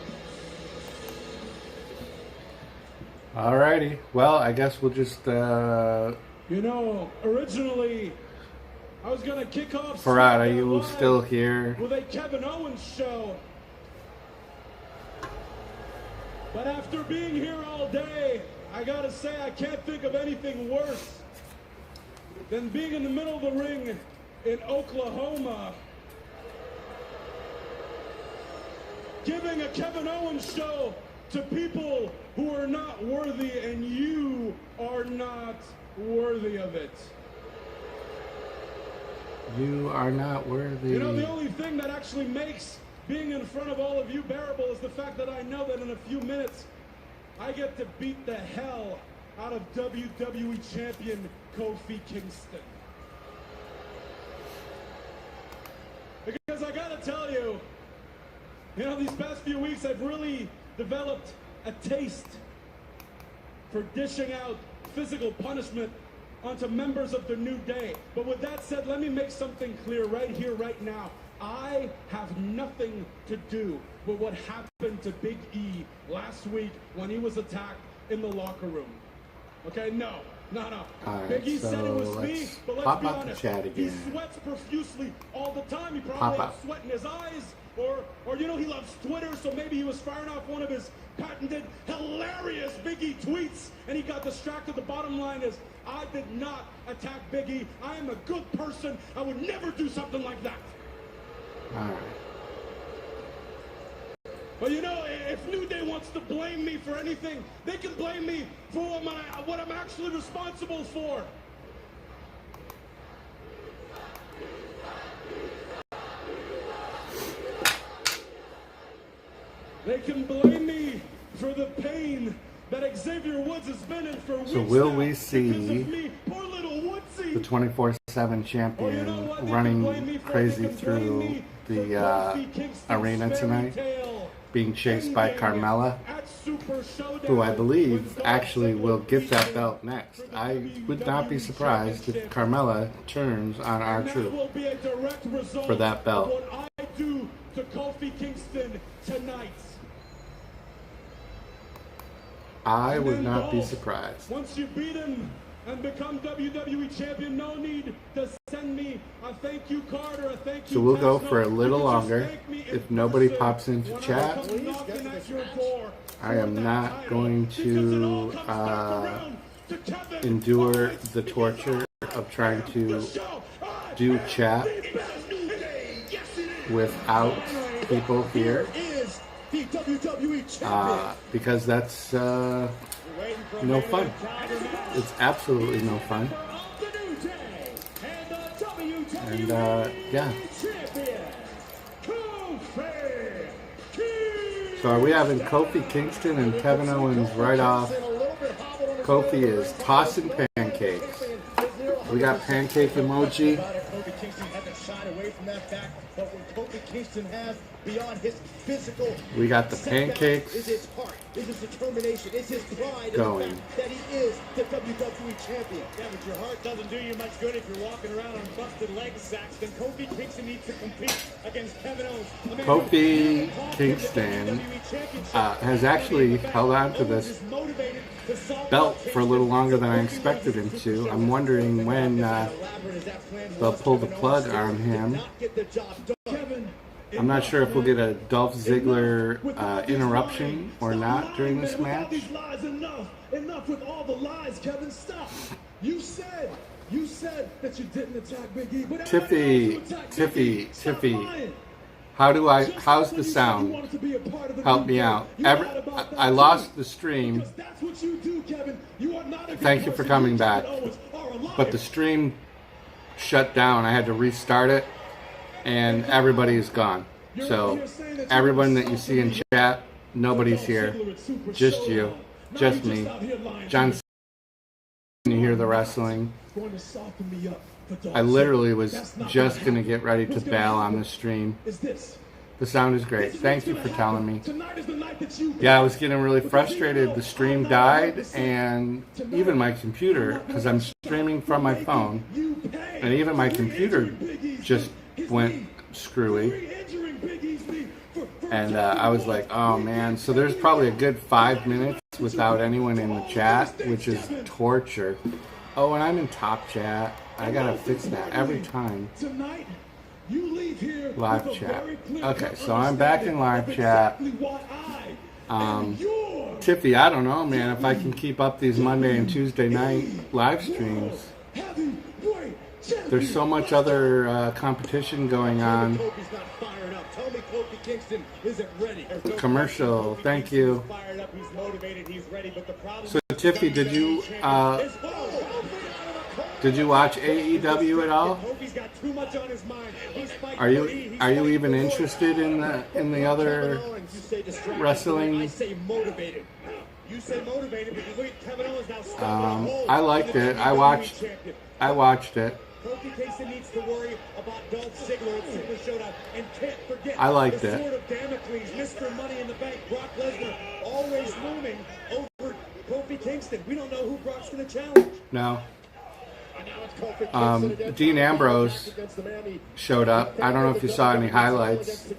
[SPEAKER 1] Alrighty. Well, I guess we'll just
[SPEAKER 5] You know, originally I was gonna kick off
[SPEAKER 1] Farad, are
[SPEAKER 5] Smackdown
[SPEAKER 1] you
[SPEAKER 5] Live
[SPEAKER 1] still here?
[SPEAKER 5] with a Kevin Owens show. But after being here all day, I gotta say I can't think of anything worse than being in the middle of the ring in Oklahoma, giving a Kevin Owens show to people who are not worthy, and you are not worthy of it.
[SPEAKER 1] You are not worthy.
[SPEAKER 5] You know, the only thing that actually makes being in front of all of you bearable is the fact that I know that in a few minutes I get to beat the hell out of WWE Champion Kofi Kingston. Because I gotta tell you, you know, these past few weeks I've really developed a taste for dishing out physical punishment onto members of the New Day. But with that said, let me make something clear right here, right now. I have nothing to do with what happened to Big E last week when he was attacked in the locker room. Okay, no.
[SPEAKER 1] Alright,
[SPEAKER 5] Big E said it was
[SPEAKER 1] so
[SPEAKER 5] me,
[SPEAKER 1] let's
[SPEAKER 5] but let's
[SPEAKER 1] pop
[SPEAKER 5] be
[SPEAKER 1] out the
[SPEAKER 5] honest.
[SPEAKER 1] chat
[SPEAKER 5] He
[SPEAKER 1] again.
[SPEAKER 5] sweats profusely all the time. He
[SPEAKER 1] Pop
[SPEAKER 5] probably has
[SPEAKER 1] out.
[SPEAKER 5] sweat in his eyes, or you know, he loves Twitter, so maybe he was firing off one of his patented, hilarious Big E tweets, and he got distracted. The bottom line is, I did not attack Big E. I am a good person. I would never do something like that.
[SPEAKER 1] Alright.
[SPEAKER 5] But you know, if New Day wants to blame me for anything, they can blame me for what I'm actually responsible for. They can blame me for the pain that Xavier Woods has been in for weeks.
[SPEAKER 1] So will
[SPEAKER 5] now
[SPEAKER 1] we
[SPEAKER 5] because
[SPEAKER 1] see
[SPEAKER 5] of me. Poor little Woodsy.
[SPEAKER 1] the 24/7 champion
[SPEAKER 5] Oh, you know what? They can blame
[SPEAKER 1] running
[SPEAKER 5] me for-
[SPEAKER 1] crazy
[SPEAKER 5] they can blame
[SPEAKER 1] through
[SPEAKER 5] me for
[SPEAKER 1] the
[SPEAKER 5] Kofi Kingston's
[SPEAKER 1] arena
[SPEAKER 5] fairy
[SPEAKER 1] tonight,
[SPEAKER 5] tale
[SPEAKER 1] being chased by
[SPEAKER 5] ending
[SPEAKER 1] Carmella,
[SPEAKER 5] at Super Showdown
[SPEAKER 1] who I believe
[SPEAKER 5] when
[SPEAKER 1] actually
[SPEAKER 5] Dolph
[SPEAKER 1] will
[SPEAKER 5] Ziggler
[SPEAKER 1] get that
[SPEAKER 5] beat
[SPEAKER 1] belt
[SPEAKER 5] him
[SPEAKER 1] next.
[SPEAKER 5] for the
[SPEAKER 1] I would not be
[SPEAKER 5] WWE
[SPEAKER 1] surprised if
[SPEAKER 5] Championship.
[SPEAKER 1] Carmella turns on
[SPEAKER 5] And that
[SPEAKER 1] R-Truth.
[SPEAKER 5] will be a direct result
[SPEAKER 1] for that belt.
[SPEAKER 5] of what I do to Kofi Kingston tonight.
[SPEAKER 1] I
[SPEAKER 5] And
[SPEAKER 1] would
[SPEAKER 5] then
[SPEAKER 1] not be
[SPEAKER 5] Dolph,
[SPEAKER 1] surprised.
[SPEAKER 5] Once you beat him and become WWE champion, no need to send me a thank you card or a thank you.
[SPEAKER 1] So we'll
[SPEAKER 5] text
[SPEAKER 1] go
[SPEAKER 5] note.
[SPEAKER 1] for a little
[SPEAKER 5] You can just
[SPEAKER 1] longer.
[SPEAKER 5] thank me in
[SPEAKER 1] If nobody
[SPEAKER 5] person
[SPEAKER 1] pops into
[SPEAKER 5] when I
[SPEAKER 1] chat,
[SPEAKER 5] come knocking at your door
[SPEAKER 1] I am
[SPEAKER 5] for that
[SPEAKER 1] not
[SPEAKER 5] title.
[SPEAKER 1] going
[SPEAKER 5] Because it all
[SPEAKER 1] to
[SPEAKER 5] comes back around to Kevin
[SPEAKER 1] endure
[SPEAKER 5] Owens.
[SPEAKER 1] the torture of trying to
[SPEAKER 5] The show,
[SPEAKER 1] do chat
[SPEAKER 5] the best new day. Yes, it is.
[SPEAKER 1] without people here,
[SPEAKER 4] Is the WWE champion.
[SPEAKER 1] because that's no fun. It's absolutely no fun. And yeah. So are we having Kofi Kingston and Kevin Owens right off? Kofi is tossing pancakes. We got pancake emoji.
[SPEAKER 4] Kofi Kingston hasn't shied away from that fact, but what Kofi Kingston has beyond his physical,
[SPEAKER 1] We got the
[SPEAKER 4] setbacks
[SPEAKER 1] pancakes.
[SPEAKER 4] is his heart, is his determination, is his pride,
[SPEAKER 1] Going.
[SPEAKER 4] in the fact that he is the WWE champion.
[SPEAKER 6] Yeah, but your heart doesn't do you much good if you're walking around on busted leg sacks. Then Kofi Kingston needs to compete against Kevin Owens. A man
[SPEAKER 1] Kofi
[SPEAKER 6] who cost him the
[SPEAKER 1] Kingston
[SPEAKER 6] WWE Championship.
[SPEAKER 1] has actually held on to this
[SPEAKER 6] Is motivated to solve
[SPEAKER 1] belt
[SPEAKER 6] that
[SPEAKER 1] for a little longer than I expected him to. I'm wondering when they'll pull the plug on him. I'm not sure if we'll get a Dolph Ziggler interruption or not during this match.
[SPEAKER 5] Enough with all the lies, Kevin. Stop. You said that you didn't attack Big E, but
[SPEAKER 1] Tiffy, how's the sound? Help me out. I lost the stream. Thank you for coming back. But the stream shut down. I had to restart it, and everybody is gone. So everyone that you see in chat, nobody's here. Just you. Just me. John, you hear the wrestling. I literally was just going to get ready to bail on the stream. The sound is great. Thank you for telling me. Yeah, I was getting really frustrated. The stream died, and even my computer, because I'm streaming from my phone, and even my computer just went screwy. And I was like, oh man. So there's probably a good 5 minutes without anyone in the chat, which is torture. Oh, and I'm in top chat. I gotta fix that every time. Live chat. Okay, so I'm back in live chat. Tiffy, I don't know, man, if I can keep up these Monday and Tuesday night live streams. There's so much other competition going on. Commercial, thank you. So Tiffy, did you watch AEW at all? Are you even interested in the other wrestling?
[SPEAKER 6] You say motivated, but you look at Kevin Owens now.
[SPEAKER 1] I liked it. I watched it.
[SPEAKER 6] Kofi Kingston needs to worry about Dolph Ziggler at Super Showdown, and can't forget
[SPEAKER 1] I liked
[SPEAKER 6] the
[SPEAKER 1] it.
[SPEAKER 6] sword of Damocles, Mr. Money in the Bank, Brock Lesnar, always looming over Kofi Kingston. We don't know who Brock's going to challenge.
[SPEAKER 1] No. Dean Ambrose showed up. I don't know if you saw any highlights.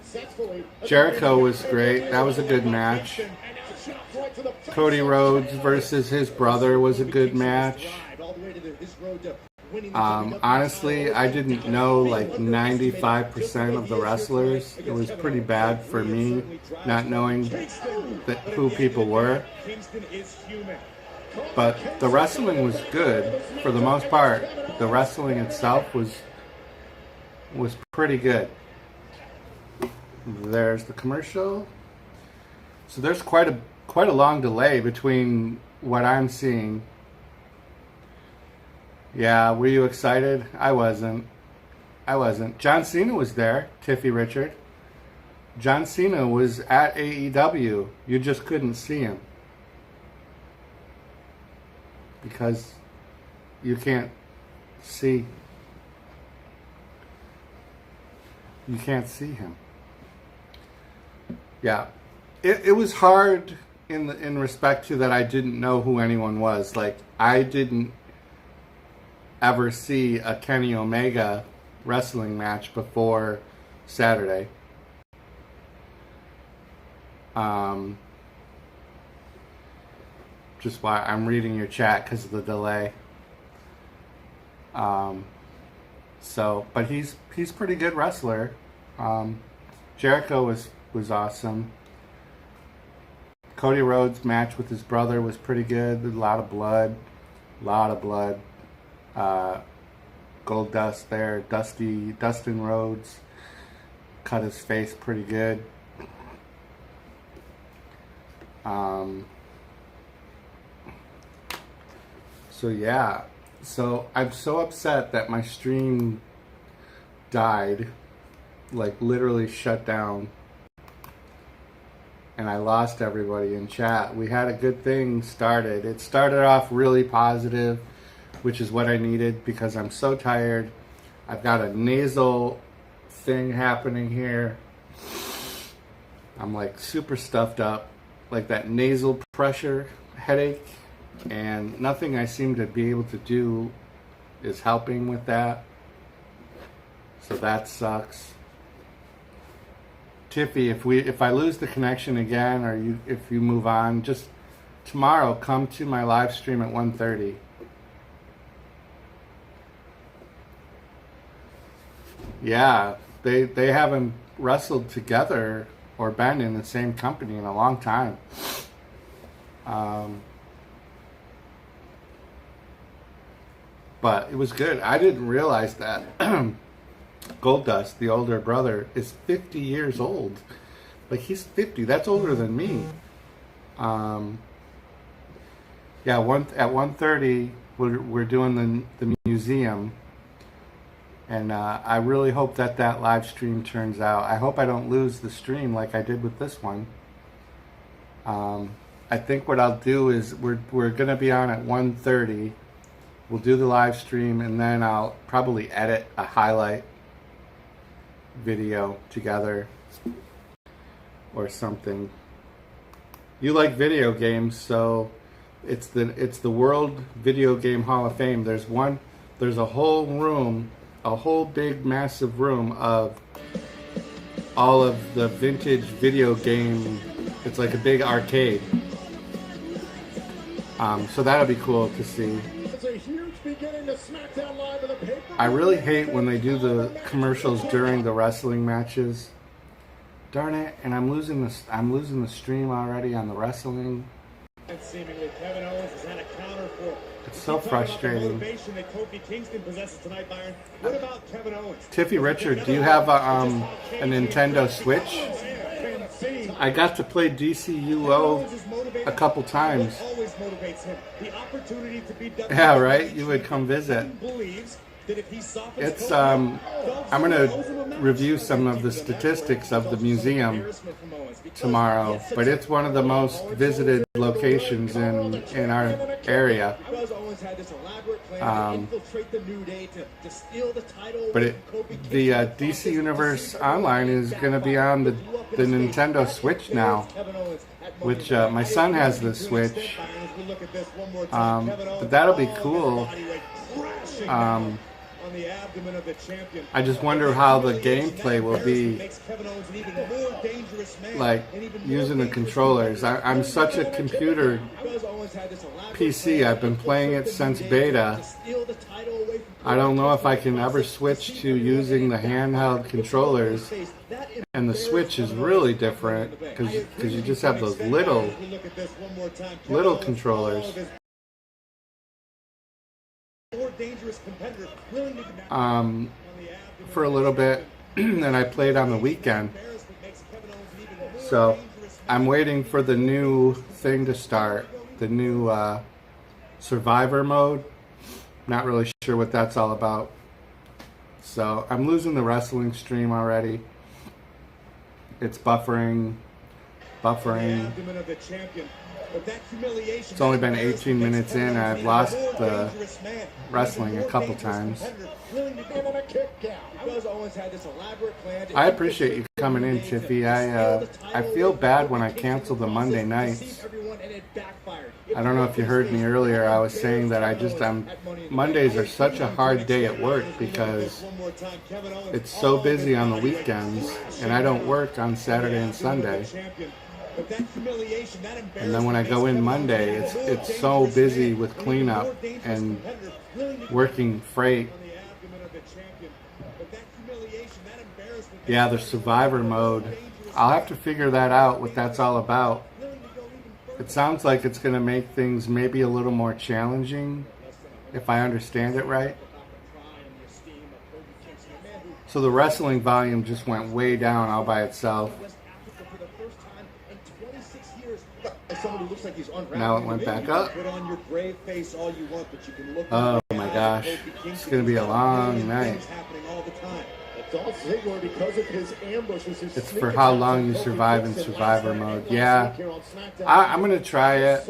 [SPEAKER 1] Jericho was great. That was a good match. Cody Rhodes versus his brother was a good match. Honestly, I didn't know like 95% of the wrestlers. It was pretty bad for me not knowing who people were. But the wrestling was good for the most part. The wrestling itself was pretty good. There's the commercial. So there's quite a long delay between what I'm seeing. Yeah, were you excited? I wasn't. John Cena was there, Tiffy Richard. John Cena was at AEW. You just couldn't see him. Because you can't see. You can't see him. Yeah. It was hard in respect to that I didn't know who anyone was. Like, I didn't ever see a Kenny Omega wrestling match before Saturday. Just why I'm reading your chat because of the delay. So, but he's pretty good wrestler. Jericho was awesome. Cody Rhodes' match with his brother was pretty good. A lot of blood. Gold Dust there. Dustin Rhodes cut his face pretty good. So yeah. So I'm so upset that my stream died. Like literally shut down. And I lost everybody in chat. We had a good thing started. It started off really positive, which is what I needed because I'm so tired. I've got a nasal thing happening here. I'm like super stuffed up, like that nasal pressure headache, and nothing I seem to be able to do is helping with that. So that sucks. Tiffy, if I lose the connection again, or if you move on, just tomorrow come to my live stream at 1:30. Yeah, they haven't wrestled together or been in the same company in a long time. But it was good. I didn't realize that. Goldust, the older brother, is 50 years old. Like, he's 50. That's older than me. Yeah, at 1:30, we're doing the museum. And I really hope that live stream turns out. I hope I don't lose the stream like I did with this one. I think what I'll do is we're going to be on at 1:30. We'll do the live stream, and then I'll probably edit a highlight video together or something. You like video games, so it's the World Video Game Hall of Fame. There's a whole room, a whole big massive room of all of the vintage video game. It's like a big arcade. So that'll be cool to see.
[SPEAKER 4] It's a huge beginning to Smackdown Live with a pay-per-view.
[SPEAKER 1] I really hate when they do the commercials during the wrestling matches. Darn it! And I'm losing the stream already on the wrestling.
[SPEAKER 6] And seemingly Kevin Owens has had a counter for.
[SPEAKER 1] It's so
[SPEAKER 6] You talk about
[SPEAKER 1] frustrating.
[SPEAKER 6] the motivation that Kofi Kingston possesses tonight, Byron. What about Kevin Owens?
[SPEAKER 1] Tiffy Richard, do you have a Nintendo Switch? I got to play DCUO a couple times.
[SPEAKER 6] Always motivates him. The opportunity to be
[SPEAKER 1] Yeah, right? You would come visit.
[SPEAKER 6] believes that if he softens
[SPEAKER 1] It's
[SPEAKER 6] Kofi,
[SPEAKER 1] I'm gonna review some of the statistics of the museum tomorrow, but it's one of the most visited locations in our area.
[SPEAKER 6] because Owens had this elaborate plan to infiltrate the New Day to steal the title.
[SPEAKER 1] But the DC Universe Online is going to be on the Nintendo Switch now, which my son has the Switch. But that'll be cool.
[SPEAKER 6] On the abdomen of the champion.
[SPEAKER 1] I just wonder how the gameplay will be,
[SPEAKER 6] Makes Kevin Owens an even more dangerous man.
[SPEAKER 1] like using the controllers. I'm such a computer
[SPEAKER 6] Because Owens had this elaborate
[SPEAKER 1] PC. I've been playing it since beta.
[SPEAKER 6] to steal the title away from
[SPEAKER 1] I don't know if I can ever switch to using the handheld controllers. And the Switch is really different because you just have those little controllers.
[SPEAKER 6] More dangerous competitor willing to demand on the abdomen.
[SPEAKER 1] For a little bit, and I played on the weekend.
[SPEAKER 6] Makes Kevin Owens an even more
[SPEAKER 1] So
[SPEAKER 6] dangerous
[SPEAKER 1] I'm waiting for the new thing to start, the new Survivor mode. Not really sure what that's all about. So I'm losing the wrestling stream already. It's buffering.
[SPEAKER 6] The abdomen of the champion. But that humiliation,
[SPEAKER 1] It's only been 18 minutes in. I've lost the
[SPEAKER 6] man.
[SPEAKER 1] wrestling a couple times.
[SPEAKER 6] Willing to give him a kick down. Because Owens had this elaborate plan to
[SPEAKER 1] I appreciate you coming in, Tiffy. I feel bad when I cancel the Monday nights. I don't know if you heard me earlier. I was saying that Mondays are such a hard day at work because it's so busy on the weekends, and I don't work on Saturday and Sunday. And then when I go in Monday, it's so busy with cleanup and working freight. Yeah, the survivor mode. I'll have to figure that out, what that's all about. It sounds like it's going to make things maybe a little more challenging, if I understand it right. So the wrestling volume just went way down all by itself. Now it went back up. Oh my gosh. It's going to be a long night. It's for how long you survive in survivor mode. Yeah, I'm going to try it.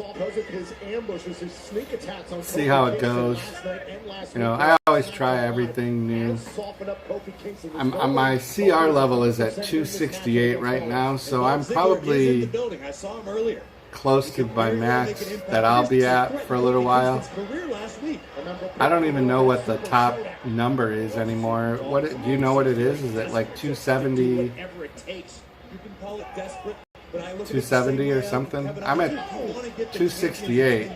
[SPEAKER 1] See how it goes. You know, I always try everything new. My CR level is at 268 right now, so I'm probably close to my max that I'll be at for a little while. I don't even know what the top number is anymore. Do you know what it is? Is it like 270? 270 or something? I'm at 268.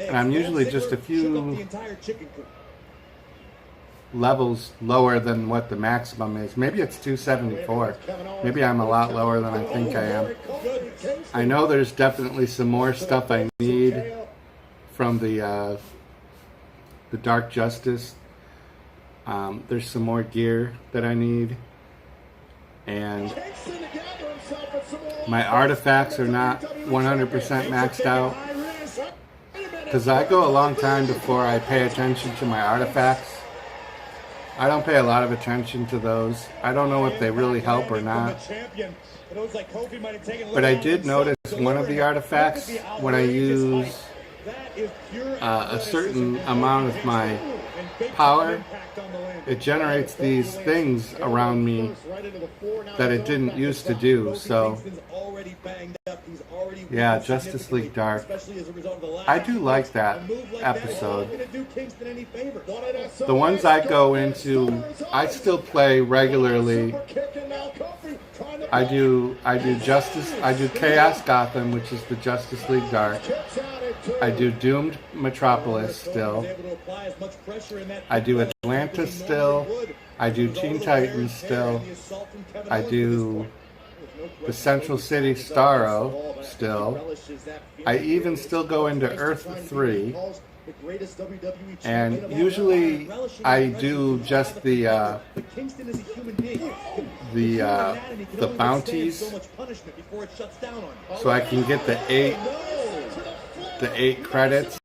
[SPEAKER 1] And I'm usually just a few levels lower than what the maximum is. Maybe it's 274. Maybe I'm a lot lower than I think I am. I know there's definitely some more stuff I need from the Dark Justice. There's some more gear that I need. And my artifacts are not 100% maxed out. Because I go a long time before I pay attention to my artifacts. I don't pay a lot of attention to those. I don't know if they really help or not. But I did notice one of the artifacts, when I use a certain amount of my power, it generates these things around me that it didn't used to do. So, yeah, Justice League Dark. I do like that episode. The ones I go into, I still play regularly. I do Chaos Gotham, which is the Justice League Dark. I do Doomed Metropolis still. I do Atlantis still. I do Teen Titans still. I do the Central City Starro still. I even still go into Earth 3. And usually I do just the bounties, so I can get the eight credits.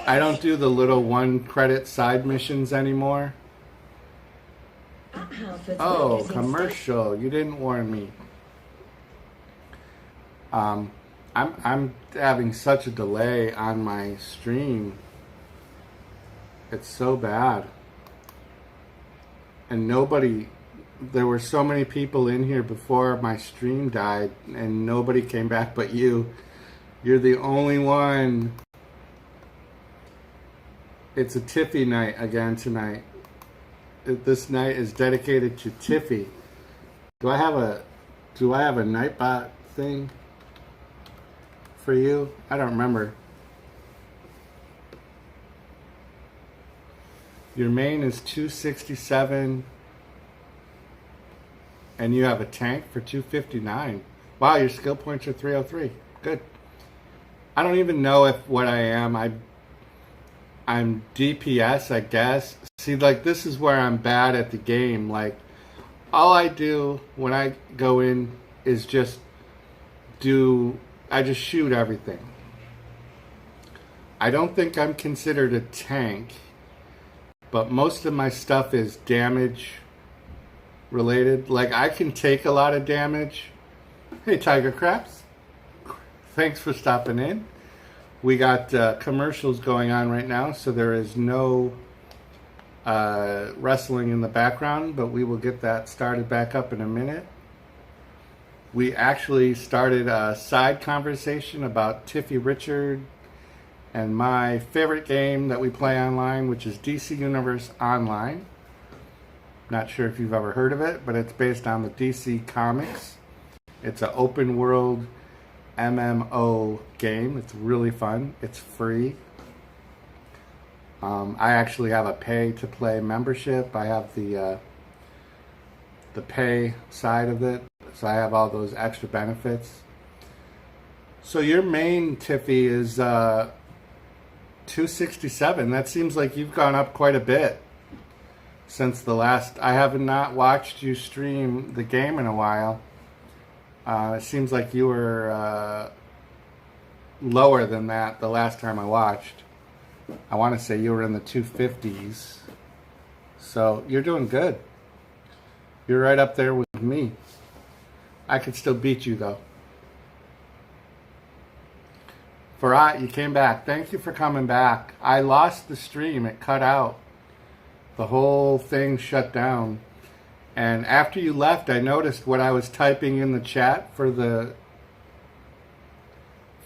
[SPEAKER 1] I don't do the little 1 credit side missions anymore. Oh, commercial! You didn't warn me. I'm having such a delay on my stream. It's so bad. And there were so many people in here before my stream died, and nobody came back but you. You're the only one. It's a Tiffy night again tonight. This night is dedicated to Tiffy. Do I have a Nightbot thing for you? I don't remember. Your main is 267 and you have a tank for 259. Wow, your skill points are 303. Good. I don't even know what I am. I'm DPS, I guess. See, like, this is where I'm bad at the game. Like, all I do when I go in is I just shoot everything. I don't think I'm considered a tank, but most of my stuff is damage related. Like, I can take a lot of damage. Hey, Tiger Craps. Thanks for stopping in. We got commercials going on right now, so there is no wrestling in the background, but we will get that started back up in a minute. We actually started a side conversation about Tiffy Richard and my favorite game that we play online, which is DC Universe Online. Not sure if you've ever heard of it, but it's based on the DC Comics. It's an open world MMO game. It's really fun. It's free. I actually have a pay-to-play membership. I have the pay side of it, so I have all those extra benefits. So your main, Tiffy, is 267. That seems like you've gone up quite a bit since the last. I have not watched you stream the game in a while. It seems like you were lower than that the last time I watched. I want to say you were in the 250s. So you're doing good. You're right up there with me. I could still beat you though. Farhat, you came back. Thank you for coming back. I lost the stream. It cut out. The whole thing shut down. And after you left, I noticed what I was typing in the chat for the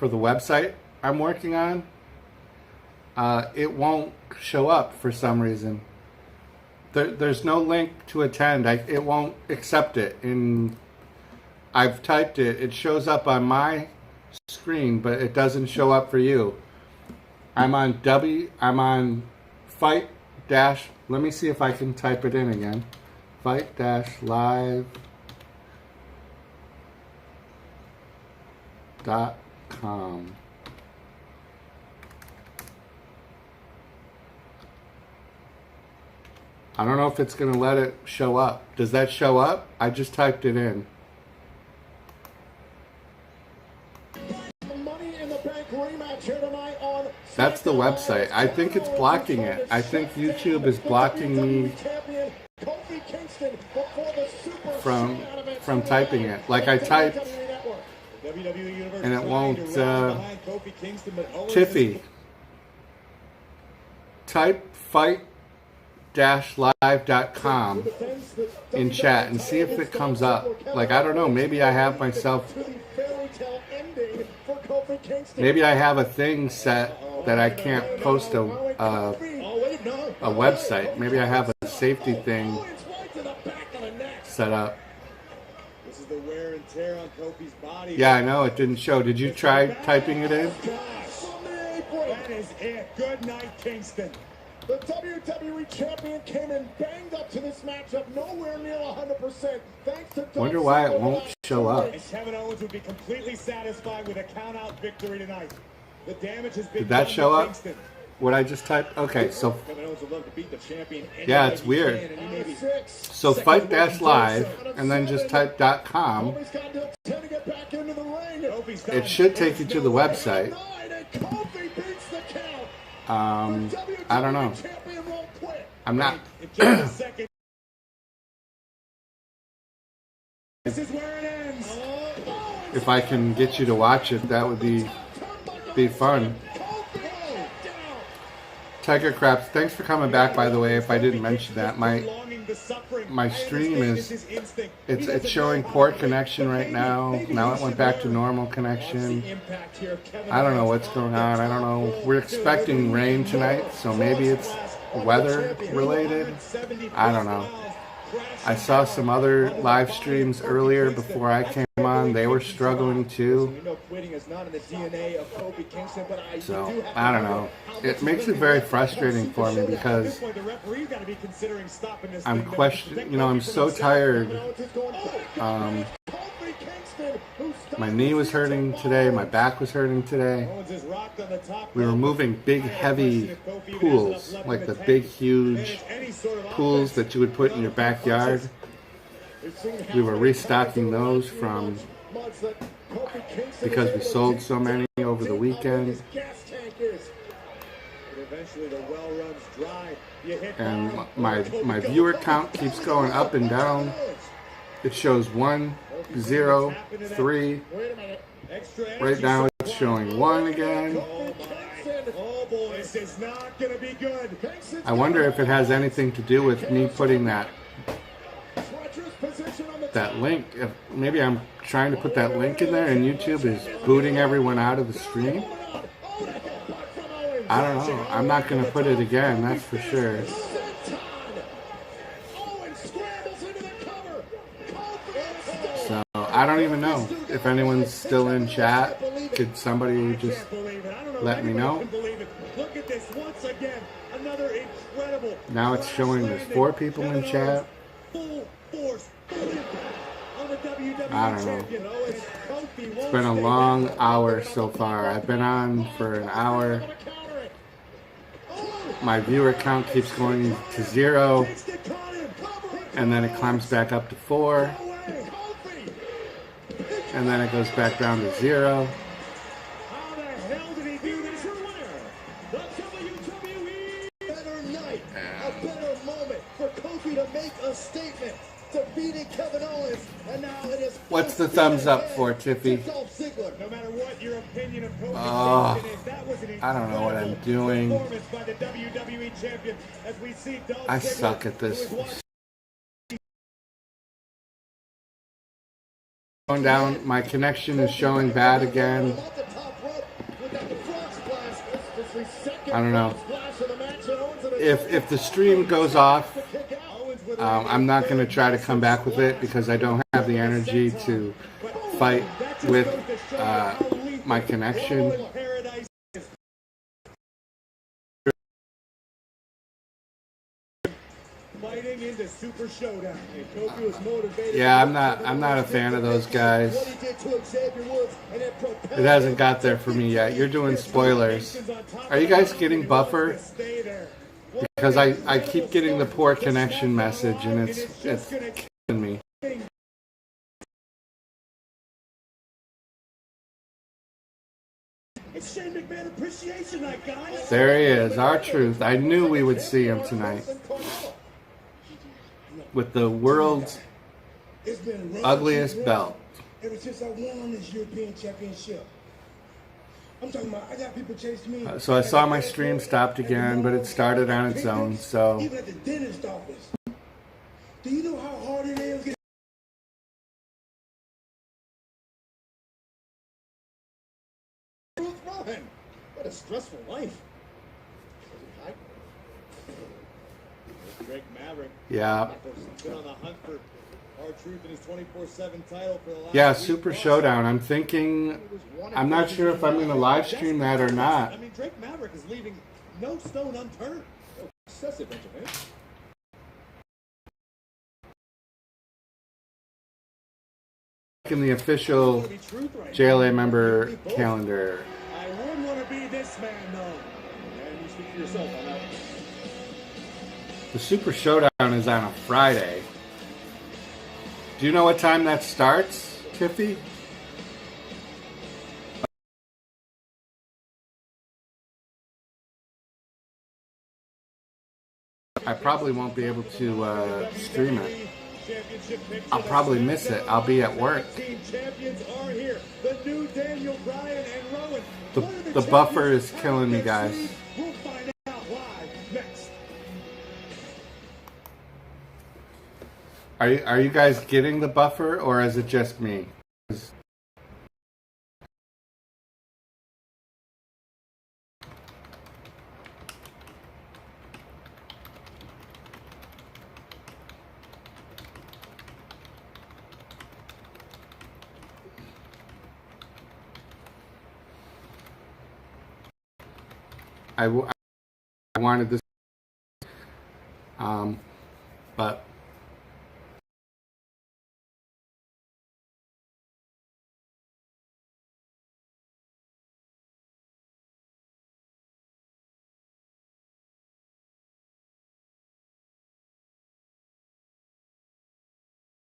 [SPEAKER 1] website I'm working on. It won't show up for some reason. There's no link to attend. It won't accept it. I've typed it. It shows up on my screen, but it doesn't show up for you. I'm on fight dash. Let me see if I can type it in again. fight-live.com. I don't know if it's going to let it show up. Does that show up? I just typed it in.
[SPEAKER 4] Money in the Bank rematch here tonight on
[SPEAKER 1] That's the website. I think it's blocking it. I think YouTube is blocking me from typing it. Like I typed, and it won't. Tiffy, type fight-live.com in chat and see if it comes up. Like, I don't know, maybe I have myself, maybe I have a thing set that I can't post a website. Maybe I have a safety thing set up.
[SPEAKER 6] This is the wear and tear on Kofi's body.
[SPEAKER 1] Yeah, I know, it didn't show. Did you try typing it in?
[SPEAKER 6] That is it. Good night, Kingston.
[SPEAKER 4] The WWE Champion came in banged up to this matchup, nowhere near 100%. Thanks to
[SPEAKER 1] Wonder why it won't show up.
[SPEAKER 6] And Kevin Owens would be completely satisfied with a count-out victory tonight. The damage has been
[SPEAKER 1] Did that
[SPEAKER 6] done
[SPEAKER 1] show
[SPEAKER 6] to
[SPEAKER 1] up?
[SPEAKER 6] Kingston.
[SPEAKER 1] What I just typed? Okay, so
[SPEAKER 6] Kevin Owens would love to beat the champion.
[SPEAKER 1] yeah, it's weird. So fight-live and then just type .com. It should take you to the website. I don't know. I'm not.
[SPEAKER 6] This is where it ends.
[SPEAKER 1] If I can get you to watch it, that would be fun. Tiger Craps, thanks for coming back, by the way. If I didn't mention that, my stream is it's showing poor connection right now. Now it went back to normal connection. I don't know what's going on. I don't know. We're expecting rain tonight, so maybe it's weather related. I don't know. I saw some other live streams earlier before I came on. They were struggling too. So, I don't know. It makes it very frustrating for me because I'm questioning, I'm so tired. My knee was hurting today. My back was hurting today. We were moving big, heavy pools, like the big, huge pools that you would put in your backyard. We were restocking those because we sold so many over the weekend.
[SPEAKER 6] Eventually the well runs dry. You hit
[SPEAKER 1] And
[SPEAKER 6] bottom.
[SPEAKER 1] my viewer count keeps going up and down. It shows 1, 0, 3.
[SPEAKER 6] Extra
[SPEAKER 1] Right
[SPEAKER 6] energy
[SPEAKER 1] now it's
[SPEAKER 6] supply.
[SPEAKER 1] showing 1 again.
[SPEAKER 6] Oh my. Oh boy, this is not gonna be good.
[SPEAKER 1] I wonder if it has anything to do with me putting that link. If maybe I'm trying to put that link in there and YouTube is booting everyone out of the stream. I don't know. I'm not going to put it again, that's for sure. So I don't even know if anyone's still in chat. Could somebody just let me know?
[SPEAKER 6] Look at this once again. Another incredible.
[SPEAKER 1] Now it's showing there's 4 people in chat.
[SPEAKER 6] Full force. On the WWE
[SPEAKER 1] I don't know.
[SPEAKER 6] champion.
[SPEAKER 1] It's been a long hour so far. I've been on for an hour. My viewer count keeps going to 0, and then it climbs back up to 4, and then it goes back down to 0.
[SPEAKER 6] How the hell did he do this? The WWE.
[SPEAKER 4] Better night, a better moment for Kofi to make a statement, defeating Kevin Owens, and now it is.
[SPEAKER 1] What's the thumbs up for, Tiffy?
[SPEAKER 4] Dolph Ziggler.
[SPEAKER 6] No matter what your opinion of Kofi
[SPEAKER 1] Oh,
[SPEAKER 6] Kingston is, that was an
[SPEAKER 1] I don't know what I'm
[SPEAKER 6] incredible
[SPEAKER 1] doing.
[SPEAKER 6] performance by the WWE champion as we see Dolph
[SPEAKER 1] I
[SPEAKER 6] Ziggler,
[SPEAKER 1] suck at this.
[SPEAKER 6] who is watching
[SPEAKER 1] Going down, my connection is showing bad again.
[SPEAKER 4] Off the top rope with that frog splash. This is the second
[SPEAKER 1] I don't know.
[SPEAKER 4] frog splash of the match, and Owens in a
[SPEAKER 1] If the stream goes off,
[SPEAKER 4] kick out.
[SPEAKER 6] Owens with
[SPEAKER 1] I'm not going to try to come back with it because I don't have the energy to fight with my connection.
[SPEAKER 6] paradise. Fighting into Super Showdown. And Kofi was motivated.
[SPEAKER 1] Yeah, I'm not a fan of those guys.
[SPEAKER 4] What he did to Xavier Woods, and it propelled
[SPEAKER 1] It hasn't got there for me yet. You're doing spoilers. Are you guys getting buffer?
[SPEAKER 6] Stay there.
[SPEAKER 1] Because I keep getting the poor connection message and it's killing me.
[SPEAKER 6] It's Shane McMahon Appreciation Night, guys.
[SPEAKER 1] There he is, R-Truth. I knew we would see him tonight. With the world's
[SPEAKER 7] It's been rough
[SPEAKER 1] ugliest
[SPEAKER 7] season
[SPEAKER 1] belt.
[SPEAKER 7] ever since I won this European Championship. I'm talking about, I got people chasing me.
[SPEAKER 1] So I saw my stream stopped again, but it started on its own. So
[SPEAKER 7] Even at the dentist office. Do you know how hard it is?
[SPEAKER 2] What a stressful life.
[SPEAKER 6] Drake Maverick
[SPEAKER 1] yeah,
[SPEAKER 6] been on the hunt for R-Truth in his 24/7 title for the last
[SPEAKER 1] yeah,
[SPEAKER 6] week
[SPEAKER 1] Super
[SPEAKER 6] plus.
[SPEAKER 1] Showdown. I'm thinking, I'm not sure if I'm going to live stream that or not.
[SPEAKER 6] I mean, Drake Maverick is leaving no stone unturned.
[SPEAKER 2] Excessive, Benjamin.
[SPEAKER 1] In the official
[SPEAKER 6] Be truth right
[SPEAKER 1] JLA member calendar.
[SPEAKER 6] I wouldn't want to be this man, though. And you speak for yourself on that.
[SPEAKER 1] The Super Showdown is on a Friday. Do you know what time that starts, Tiffy? I probably won't be able to stream it. I'll probably miss it. I'll be at work.
[SPEAKER 6] Team champions are here. The new Daniel Bryan and Rowan.
[SPEAKER 1] The buffer is killing me, guys.
[SPEAKER 6] We'll find out live next.
[SPEAKER 1] Are you guys getting the buffer, or is it just me? I wanted this, but